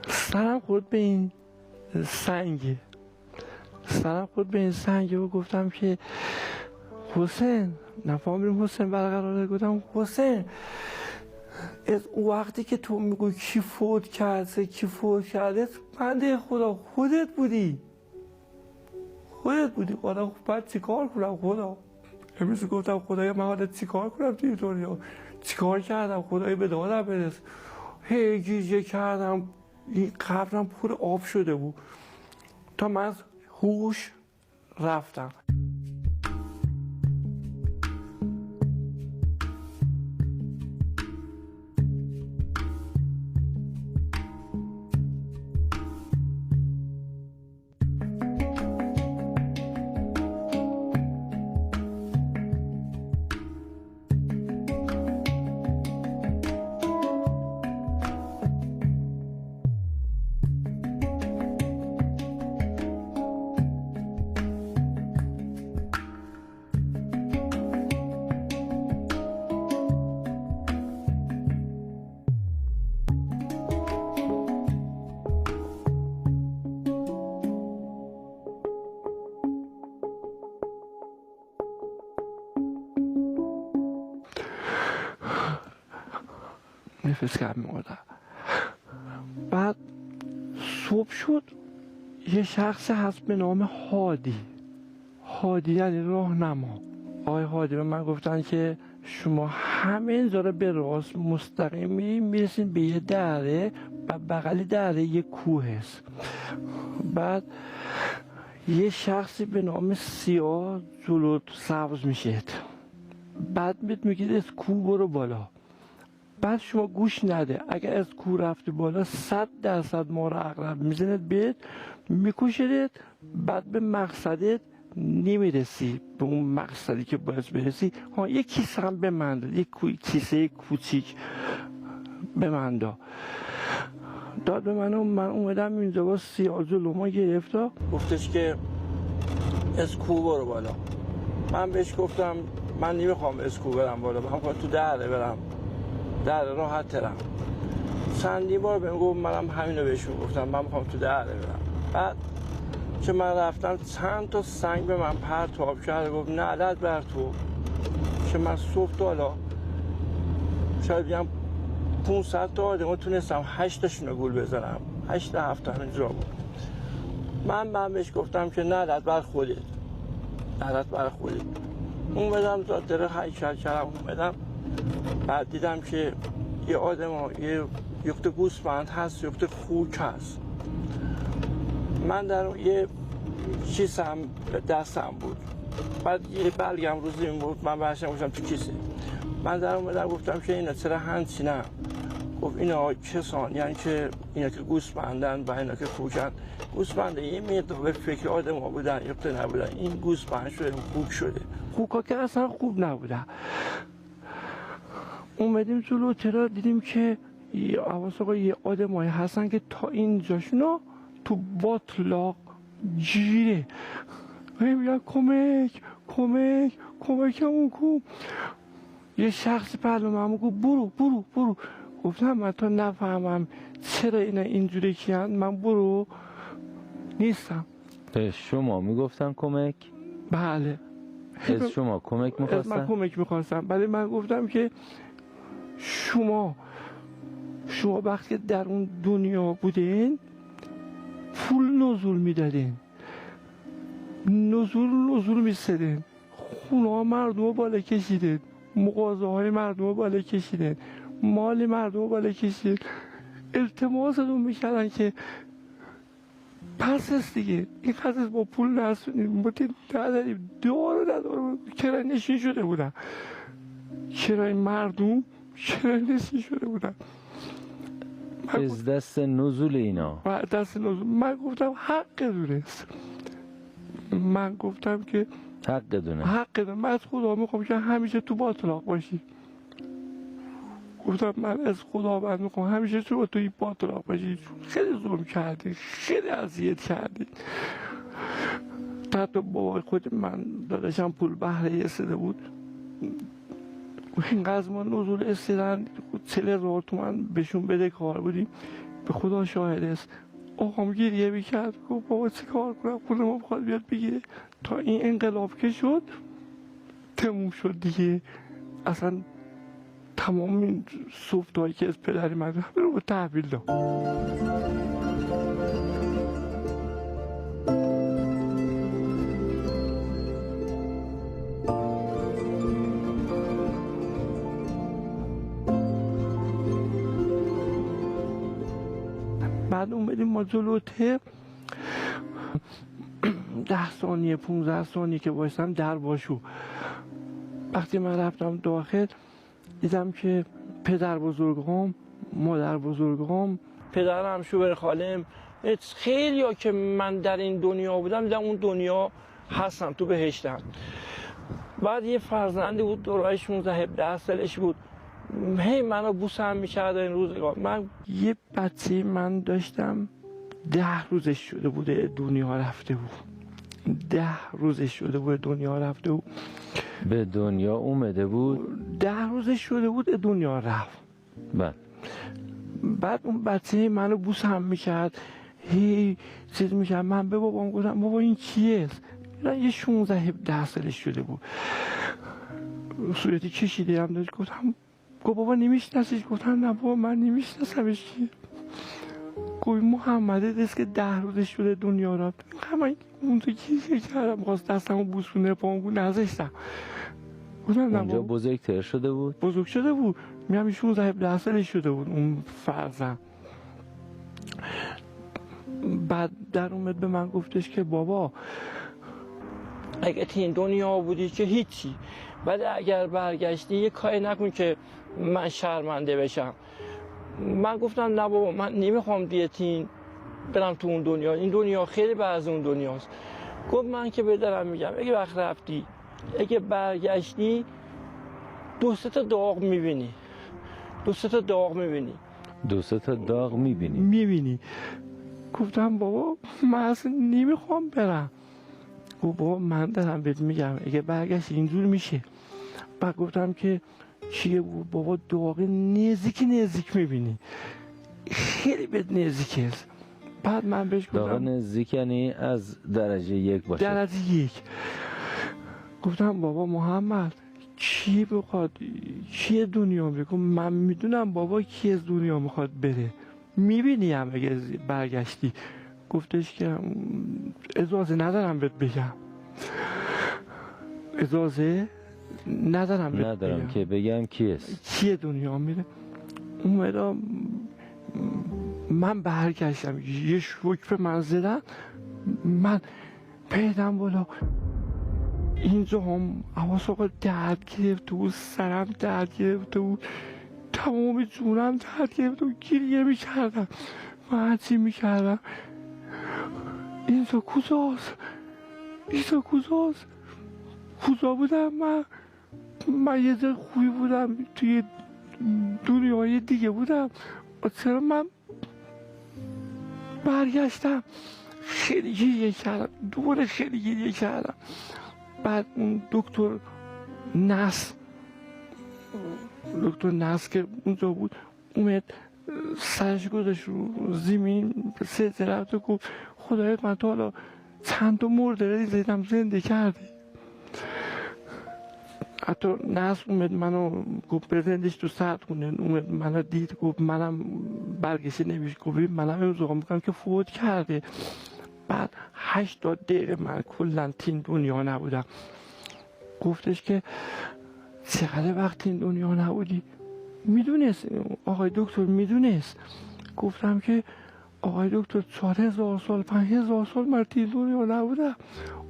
سرم خورد به این سنگ و گفتم که حسین، نفهمیدم حسین برقراره، گفتم حسین از اون وقتی که تو میگوی کی فوت کرده بنده خدا خودت بودی. خدا بعد چیکار کنم؟ خدا همیشه گفتم خدایا من حالا چیکار کنم توی دنیا؟ چیکار کردم خدایا به دادم برس؟ هی گیجه کردم، این قبرم پر آب شده بود تا من از هوش رفتم. نفس کم می‌آوردم. بعد صبح شد، یه شخص هست به نام هادی یعنی راهنما. آقای هادی به من گفتن که شما همین داره به راست مستقیم میرسین به یه دره و بغل دره یه کوه است. بعد یه شخصی به نام سیاه جلو سبز میشه، بعد میگید از کوه برو بالا. بعد شما گوش نده، اگر از کوه رفتی بالا 100% ما رو عقرب میزند بهت میکشید، بعد به مقصدت نمیرسی، به اون مقصدی که باید برسی. یک کیسه هم به من داد، یک کیسه کوچیک به من داد به من و من اومدم اینجا با سیاه جلو ما گرفت، گفتش که از کوه برو بالا. من بهش گفتم من نمیخوام از کوه برم بالا، من خواهم تو دره برم، در راحت ترم. چندی بار بهم گفت، منم همینو بهشون گفتم من میخوام تو دره برم. بعد که من رفتم چند تا سنگ به من پرتاب کرد، گفت نعلت بر تو. که من صبح تا حالا شاید بگم 500 تا آدم تونستم 8 تاشون رو گول بزنم. 8 تا 7 تا همینجا بود. من بهش گفتم که نه دست بر خودت، اومدم زادر هیکل کردم، اومدم بعد دیدم که یه آدم یه یخت گوسفند هست، یخت خوک هست. من در یه کیسم دستم بود، بعد یه بلگم رو زمین بود، من برشم گفتم تو کیسه. من در اومدم گفتم که اینا چرا هنچی نه؟ گفت اینا کسان یعنی که اینا که گوسفندن و اینا که خوکن. گوسفنده یه مقدار به فکر آدم ها بودن، یخت نبودن. این گوسفند شده، خوک شده. خوکا که اصلا خوب نبودن. اومدیم جلو ترا دیدیم که یه آدمایی هستن که تا اینجاشونو تو باطلاق جیره. میگن کمکمون کن. یه شخصی پهلو من گفت برو. گفتم من تا نفهمم چرا اینا اینجوری کیان، من برو نیستم. به شما میگفتن کمک؟ بله. از شما کمک میخواستن؟ من کمک میخواستم، ولی من گفتم که شما وقتی در اون دنیا بودین پول نزول میدادین، نزول میستدین، خونه ها مردم رو بالا کشیدین، مغازه های مردم رو بالا کشیدین، مال مردم رو بالا کشیدین. التماستون میکردن که پس است دیگه این قضیه با پول نرسونیم، ما نداریم، دارو کرای نشین شده بودن، کرای مردم کرای نشین شده بودن. از دست نزول اینا دست نزول من گفتم حق دونست. من گفتم که حق دونه من از خدا میخوام که همیشه تو باطلاق باشی. گفتم من از خدا بند میخوام همیشه توی باطلاق باشی، خیلی ظلم کردی، خیلی اذیت کردی. حتی بابای خود من داداشم پول بهره استده بود، اینقدر ما نزول استیدن 40,000 تومن بهشون بده کار بودیم. به خدا شاهد است آقام گریه میکرد، گفت بابا چی کار کنم، خونه ما بخواد بیاد بگیره. تا این انقلاب که شد تموم شد دیگه. اصلا تمام این سوفتایی که از پدری من رو تحویل داد. بعد اومدیم ما جلوته 10 ثانیه 15 ثانیه که باشتم در باشو. وقتی من رفتم داخل دیدم که پدر بزرگم، مادر بزرگم، پدرم، شوهر خالم، خیلی ها که من در این دنیا بودم دیدم اون دنیا هستن، تو بهشتن. بعد یه فرزندی بود دورای 16-17 سالش بود، هی منو بوسم میکرد این روزگار. من یه بچه من داشتم 10 روزش شده بوده دنیا رفته بود. 10 روزش شده بود دنیا رفته بود. به دنیا اومده بود؟ 10 روزش شده بود دنیا رفت. بعد اون بچه منو بوسم میکرد، هی چیز میکرد. من به بابام گفتم بابا این کیه؟ یه 16-17 سالش شده بود، صورتی کشیده هم داشت. گفتم بابا نمیشناسیش؟ گفتم نه بابا من نمیشناسمش. کیه؟ گوی محمده دست که 10 روزش شده دنیا رفت. من اون تو کیه کردم، خواست دستمو بوسونه پامو نذاشتم. اونجا بزرگتر شده بود؟ بزرگ شده بود، میگم 16-17 سالش شده بود اون فرزند. بعد در اومد به من گفتش که بابا اگه تو این دنیا بودی که هیچی، ولی اگر برگشتی یه کاری نکن که من شرمنده بشم. من گفتم نه بابا من نمیخوام دیتین برم تو اون دنیا، این دنیا خیلی بعد از اون دنیاست. گفت من که بدارم میگم اگه وقت رفتی اگه برگشتی 2-3 تا داغ میبینی، 2-3 تا داغ میبینی. 2-3 تا داغ میبینی؟ گفتم بابا من اصلا نمیخوام برم. گفت بابا من دارم بهت میگم اگه برگشت اینجور میشه. بعد گفتم که چیه بود؟ بابا داغ نزدیک میبینی، خیلی بهت نزدیک است. بعد من بهش گفتم داغ نزدیک یعنی از درجه 1 باشه؟ درجه 1. گفتم بابا محمد کی بخواد کی دنیا میگه من میدونم بابا کی از دنیا میخواد بره، میبینی هم اگه برگشتی. گفتش که اجازه ندارم بهت بگم، اجازه ندارم ندارم که بگم کی دنیا میره. اومدم من برگشتم، یه شوک به من زدن، من پیدم بالا اینجا هم حواس آقا درد گرفته بود، سرم درد گرفته بود، تمام جونم درد گرفته بود، گریه میکردم و هرچی میکردم اینجا کجاست، اینجا کجاست، کجا بودم من یه جای خوبی بودم، توی دنیای دیگه بودم، چرا من برگشتم. خیلی گریه کردم، دوباره خیلی گریه کردم. بعد اون دکتر نس که اونجا بود اومد سرش گذاشت رو زمین، سه رفت و گفت خدای من تا حالا چند تا مرده دیدم زنده کردی. حتی نس اومد منو گفت بزندش تو سردخونه، اومد منو دید گفت منم برگشت نمیشه، گفت منم امضا میکنم که فوت کرده. بعد 80 دقیقه من کلا تین دنیا نبودم. گفتش که چقدر وقت این دنیا نبودی؟ میدونست آقای دکتر، میدونست. گفتم که آقای دکتر 4000 سال 5000 سال من تین دنیا نبودم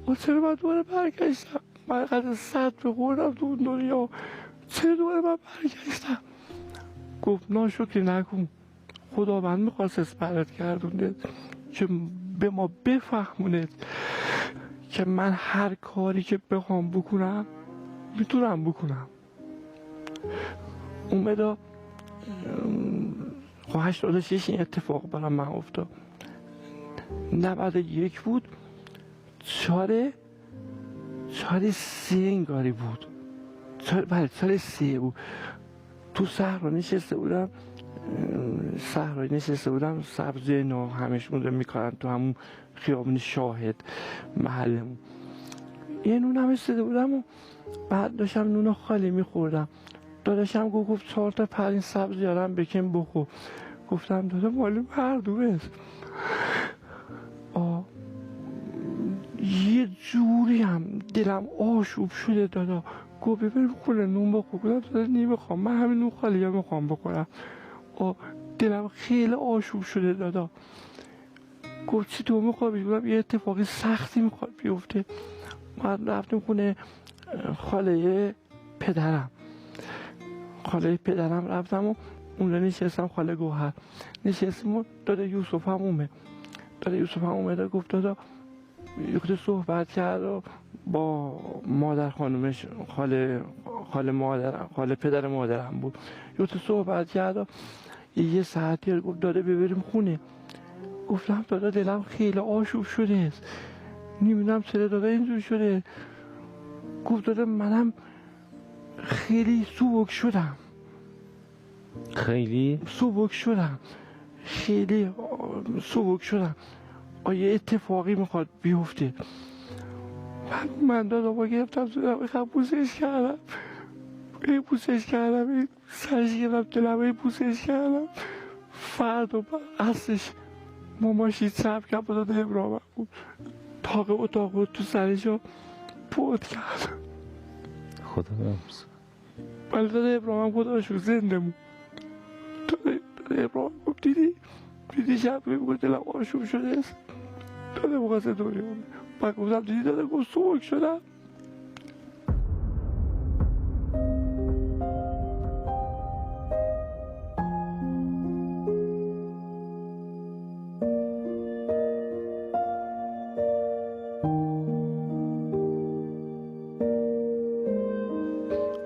و چرا من دوباره برگشتم؟ من قدر صد بخوردم تو دنیا، چرا دوباره من برگشتم؟ گفت ناشکری نکن، خداوند میخواست اسپرت کردونه که به ما بفهمونه که من هر کاری که بخوام بکنم میتونم بکنم. اومدا 86 این اتفاق برای من افتاد. 91 بود، 4 3 انگاری بود، بله 4 3 بود. تو صحرا نشسته بودم، سبزی نو همش اونجا میکارن تو همون خیابون شاهد محلمون. یه نون هم استده بودم و بعد داشتم نون خالی میخوردم. داداشم گفت 4 تا پرین سبز یارم بکن بخور. گفتم دادا مالی مردومه. یه جوری هم دلم آشوب شده دادا. گفت ببین خونه نون بخور. گفتم دادا نمیخوام، من همین نون خالی ها میخوام بخورم. دلم خیلی آشوب شده دادا. گفت چی تو میخوای؟ گفتم یه اتفاقی سختی میخواد بیفته. ما رفتیم خونه خاله پدرم رفتم و اونجا نشستم، خاله گوهر نشستیم و دادا یوسف هم اومد گفت دادا یه صحبت کرد و با مادر خانومش، خاله پدر مادرم بود، یه صحبت کرد و یه ساعتی گفت دادا ببریم خونه. گفتم دادا دلم خیلی آشوب شده است، نمیدونم چرا دادا اینجور شده. گفت دادا منم خیلی سبک شدم. آیا اتفاقی میخواد بیفته؟ من دادا با گرفتم بوسش کردم سرش گرفتم دلم بوسش کردم. فردا اصلش ماماشی چپ کرد با دادا ابراهیم بود، تاق اتاق تو سرشو پود کرد. خدا بمرسه. ولی دادا ابراهیم خدا شو زنده مون. دادا ابراهیم گفت دیدی شب میگفت دلم آشوب شده است، دادا بخواست دنیا. من گفتم دیدی دادا گفت سبک شدم.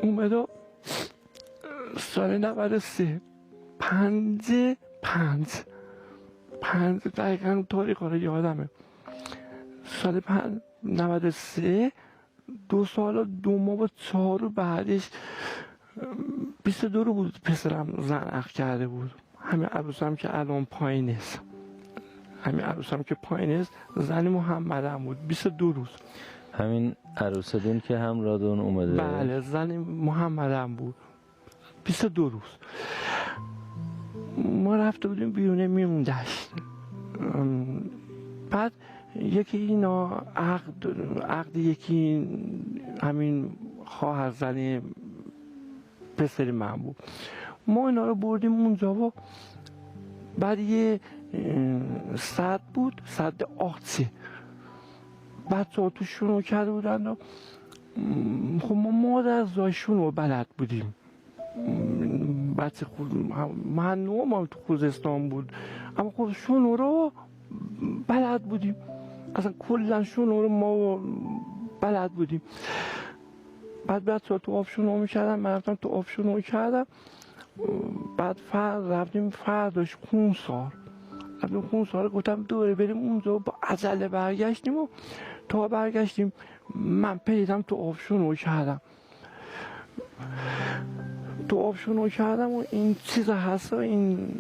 اومدا سال 93 5 دقیقا تاریخ رو یادمه. سال 93 2 سال و 2 ماه و 4 رو بعدش 22 رو بود پسرم زنق کرده بود. همین عروسم که الان پایین است، زن محمد هم بود 22 روز. همین عروسدون که همراهتون اومده؟ بله، زن محمدم بود. 22 روز ما رفته بودیم بیرونه میمون دشت. بعد یکی اینا عقد یکی همین خواهر زنی پسر من بود. ما اینا رو بردیم اونجا و بعد یه صد بود، صد آتیه. بچه ها تو شروع کرده بودن و خب ما مادر زایشون رو بلد بودیم. بچه خود من نوم تو خوزستان بود، اما خب شونو رو بلد بودیم، اصلا کلا شونو رو ما بلد بودیم. بعد بچه ها تو آب شونو میکردم، من رفتم تو آب شونو کردم. بعد رفتیم فرداش خونسار. رفتیم خونسار، گفتم دوره بریم اونجا، با عجله برگشتیم و تا برگشتیم من پریدم تو آب شونو کردم. تو آب شونو کردم و این چیز هست، این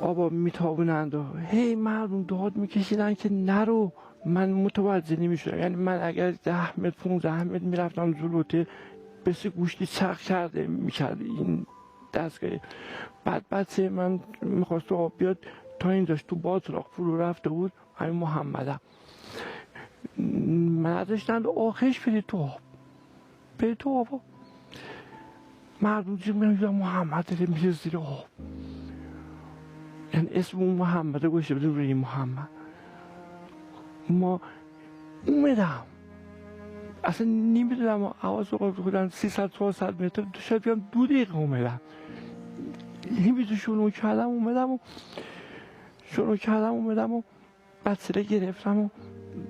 آبا میتابونند و هی مردم داد میکشیدن که نرو. من متوجه نمیشدم، یعنی من اگر 10 متر 15 متر میرفتم جلوتر بس گوشتی چرخ کرده میکرد این دستگاه. بعد بچه من میخواست آب بیاد تا این داشت تو باطلاق فرو رفته بود، همین محمدم من ازشتن آخش برید تو آب مردم چی میگن محمد داره میشه زیر آب، یعنی اسم اون محمد گوشه بدیم روی محمد. ما اومدم اصلا نمیدونم آواز رو بودن 300-400 متر شاید بیام 2 دقیقه اومدم. نمیدونم شروع کردم اومدم و بچه گرفتم و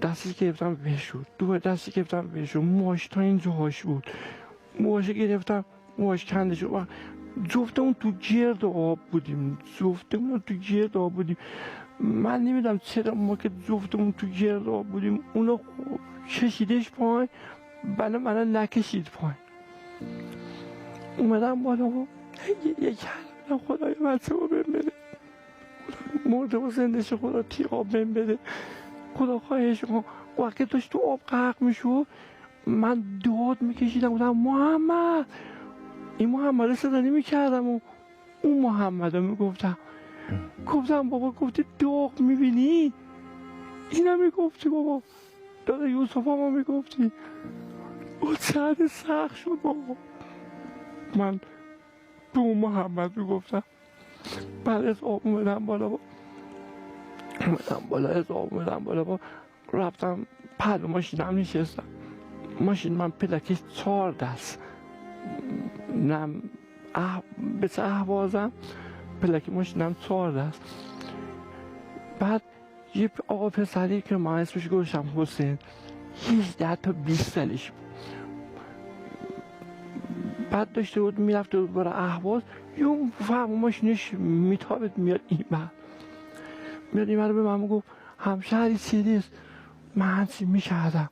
دستی گرفتم بهشون، دو دستی گرفتم بهشون، موهاش تا این جاهاش بود، موهاش گرفتم، موهاش کنده شد. جفتمون تو گرد آب بودیم، من نمیدونم چرا ما که جفتمون تو گرد آب بودیم اونو کشیدش پایین، بنا من نکشید پایین. اومدم بالا و یک کردم خدای بچه رو بهم بده، مرده و زندش خدا تیغاب بهم بده، خدا خواهش کن. وقتی داشت تو آب غرق میشد من داد میکشیدم، گفتم محمد، این محمد صدا نمیکردم و اون محمد رو میگفتم. گفتم بابا، گفتی داغ میبینی؟ اینا میگفتی بابا، داده یوسف هم میگفتی. او چند سخت شد بابا، من به اون محمد میگفتم. بعد از آب اومدم بالا رفتم پلو ماشینم نشستم. ماشین من پلکش 4 دست، نم به چه احوازم پلک ماشینم 4 دست. بعد یه آقا پسری که من اسمش گوشم حسین 18 تا 20 سالش بود. بعد داشته بود میرفته بود برای احواز، یه فهم ماشینش میتابت میاد این بر به من گفت همشهری چیزیست. من چی میکردم،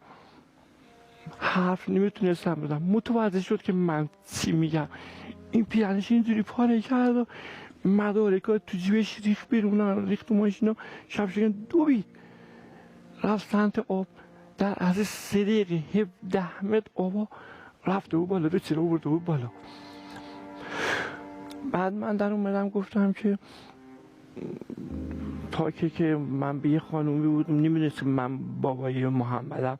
حرف نمیتونستم بزنم. متوجه شد که من چی میگم. این پیرنش اینجوری پاره کرد و مدارکات تو جیبش ریخت بیرون، ریخت تو ماشینا، شبشگن دوبید رفت سمت آب. در از 3 دقیقه 17 متر آبا رفته بود بالا، به چرا برده بود بالا. بعد من در اومدم گفتم که تا که من به یه خانومی بودم نمیدونستم من بابای محمدم،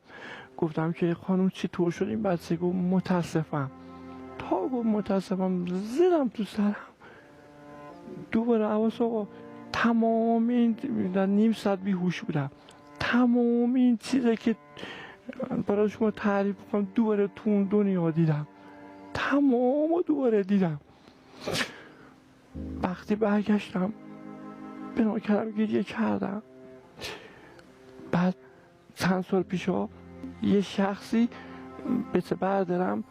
گفتم که خانوم چطور شد این بچه؟ گفت متاسفم. تا گفت متاسفم زدم تو سرم. دوباره عواس آقا تمام این در نیم ساعت بیهوش بودم، تمام این چیزه که برای شما تعریف کنم دوباره تو اون دنیا دیدم، تمام دوباره دیدم. وقتی برگشتم بنا کردم گریه کردم. بعد چند سال پیشا یه شخصی به بردارم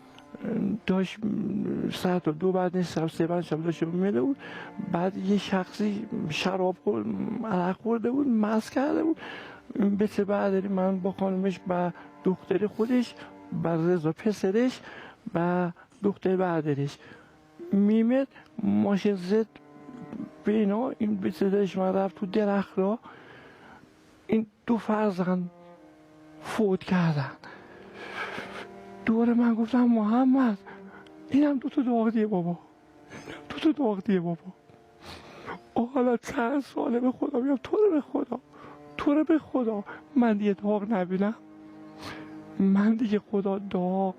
داشت ساعت 2 بعد نشستم 3 بعد شب داشت میده بود. بعد یه شخصی شراب عرق خورده بود، مست کرده بود. به برداری من با خانمش و دختر خودش و رضا پسرش و دختر بردارش میمد، ماشین زد به اینا. این بچه‌ش من رفت تو درخت را. این 2 فرزند فوت کردن. دور من گفتم محمد اینم 2 تا داغ دیه بابا، اینم 2 تا داغ دیه بابا. حالا چند ساله به خدا میگم تو رو به خدا من دیگه داغ نبینم، من دیگه خدا داغ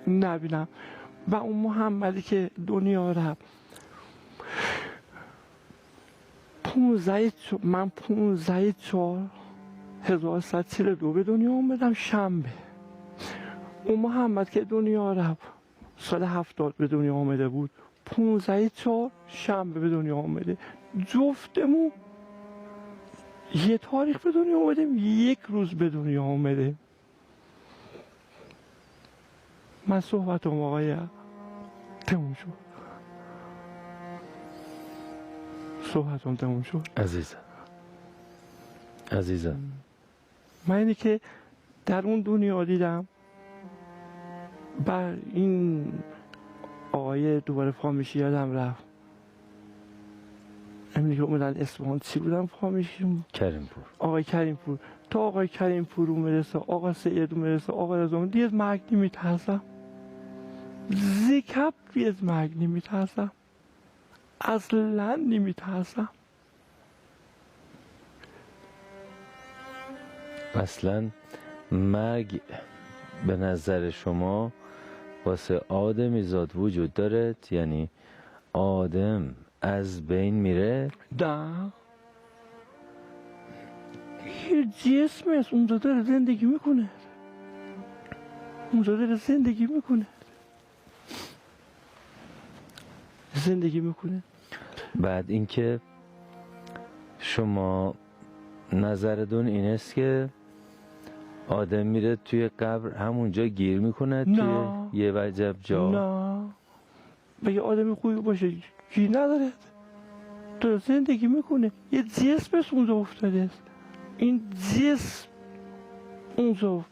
نبینم. و اون محمدی که دنیا رفت 15/4/1142 به دنیا اومدم شنبه. اون محمد که دنیا رفت سال 70 به دنیا آمده بود 15/4 شنبه به دنیا آمده. جفتمون یه تاریخ به دنیا آمدیم، 1 روز به دنیا آمده. من صحبتم آقای تموم شد، صحبتم تموم شد. عزیزم من اینی که در اون دنیا دیدم بر این آقای دوباره فامیشی یادم رفت، امینی که اومدن اصفهان چی بودم فامیشی؟ کریمپور. آقای کریمپور. تا آقای کریمپور میرسه، آقا سید میرسه، آقا رضا دیگه از مرگ نمیترسم، زکب دیگه از مرگ نمیترسم، اصلا نمیترسم. اصلا مرگ به نظر شما واسه آدمیزاد وجود داره؟ یعنی آدم از بین میره؟ نه، یه جسم است اونجا داره زندگی میکنه، اونجا داره زندگی میکنه. بعد اینکه شما نظرتون این است که آدم میره توی قبر همونجا گیر میکنه توی یه وجب جا؟ نه، بگه آدم خوبی باشه گیر نداره، داره زندگی میکنه. یه جسم است اونجا افتاده است، این جسم اونجا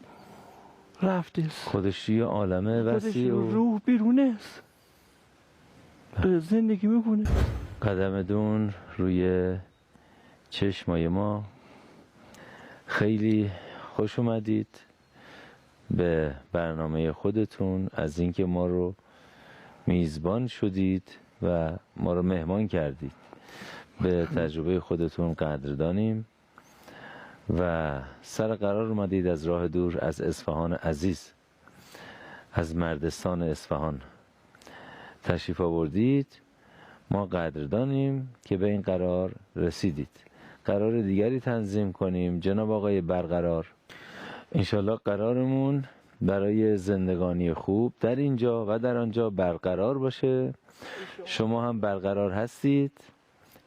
رفته است، خودش یه عالمه وسیع و روح بیرونه است، داره زندگی میکنه. قدمتون روی چشمای ما. خیلی خوش اومدید به برنامه خودتون، از اینکه ما رو میزبان شدید و ما رو مهمان کردید. به تجربه خودتون قدردانیم و سر قرار اومدید از راه دور، از اصفهان عزیز، از مردستان اصفهان تشریف آوردید. ما قدردانیم که به این قرار رسیدید. قرار دیگری تنظیم کنیم جناب آقای برقرار. انشالله قرارمون برای زندگانی خوب در اینجا و در آنجا برقرار باشه. شما هم برقرار هستید،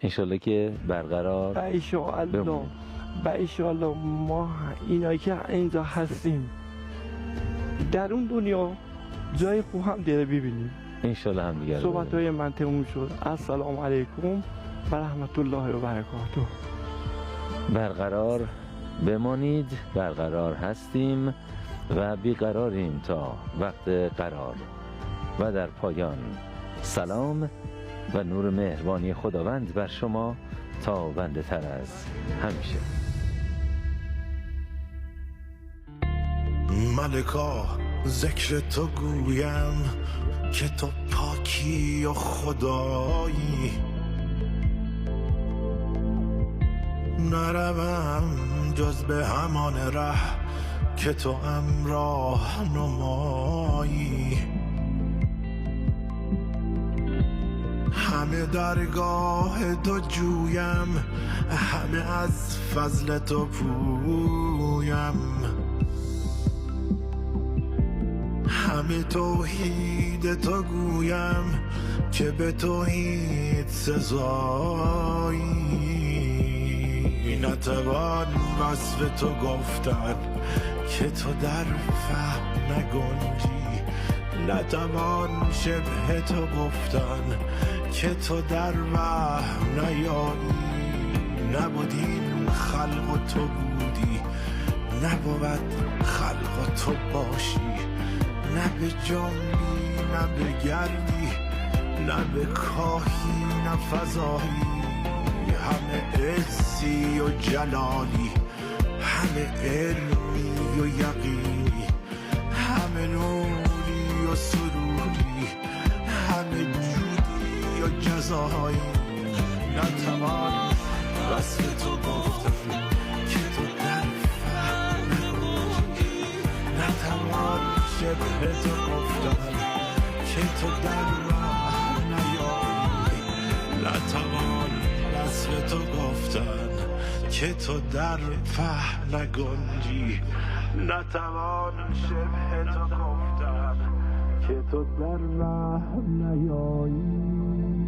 انشالله که برقرار بمونید. انشالله ما اینایی که اینجا هستیم در اون دنیا جای خوب هم دیگه ببینیم. انشالله هم دیگه. صحبت‌های من تموم شد. السلام علیکم و رحمت الله و برکاته. برقرار بمانید، برقرار هستیم و بیقراریم تا وقت قرار. و در پایان سلام و نور مهربانی خداوند بر شما تابنده تر از همیشه. ملکا ذکر تو گویم که تو پاکی و خدایی، نروم جز به همان ره که تو امراه نمایی. همه درگاه تو جویم، همه از فضل تو پویم، همه توحید تو گویم که به توحید سزایی. نتوان وصف تو گفتن که تو در فهم نگنجی، نتوان شبه تو گفتن که تو در وهم نیایی. نبودین خلق و تو بودی، نبود خلق و تو باشی، نه به جنبی نه به گردی، نه به کاهی نه فضایی. همه عزی و جلالی، همه علمی و یقینی، همه نور و سرودی، همه جودی و جزایی، نتوان وصف تو گفتن که تو در فهم نگنجی، نتوان شبه تو گفتن که تو در راه نیایی، نتوان وصف تو گفتن که تو در فهم نگنجی، نتوان شبه تو گفتن که تو در راه نیایی.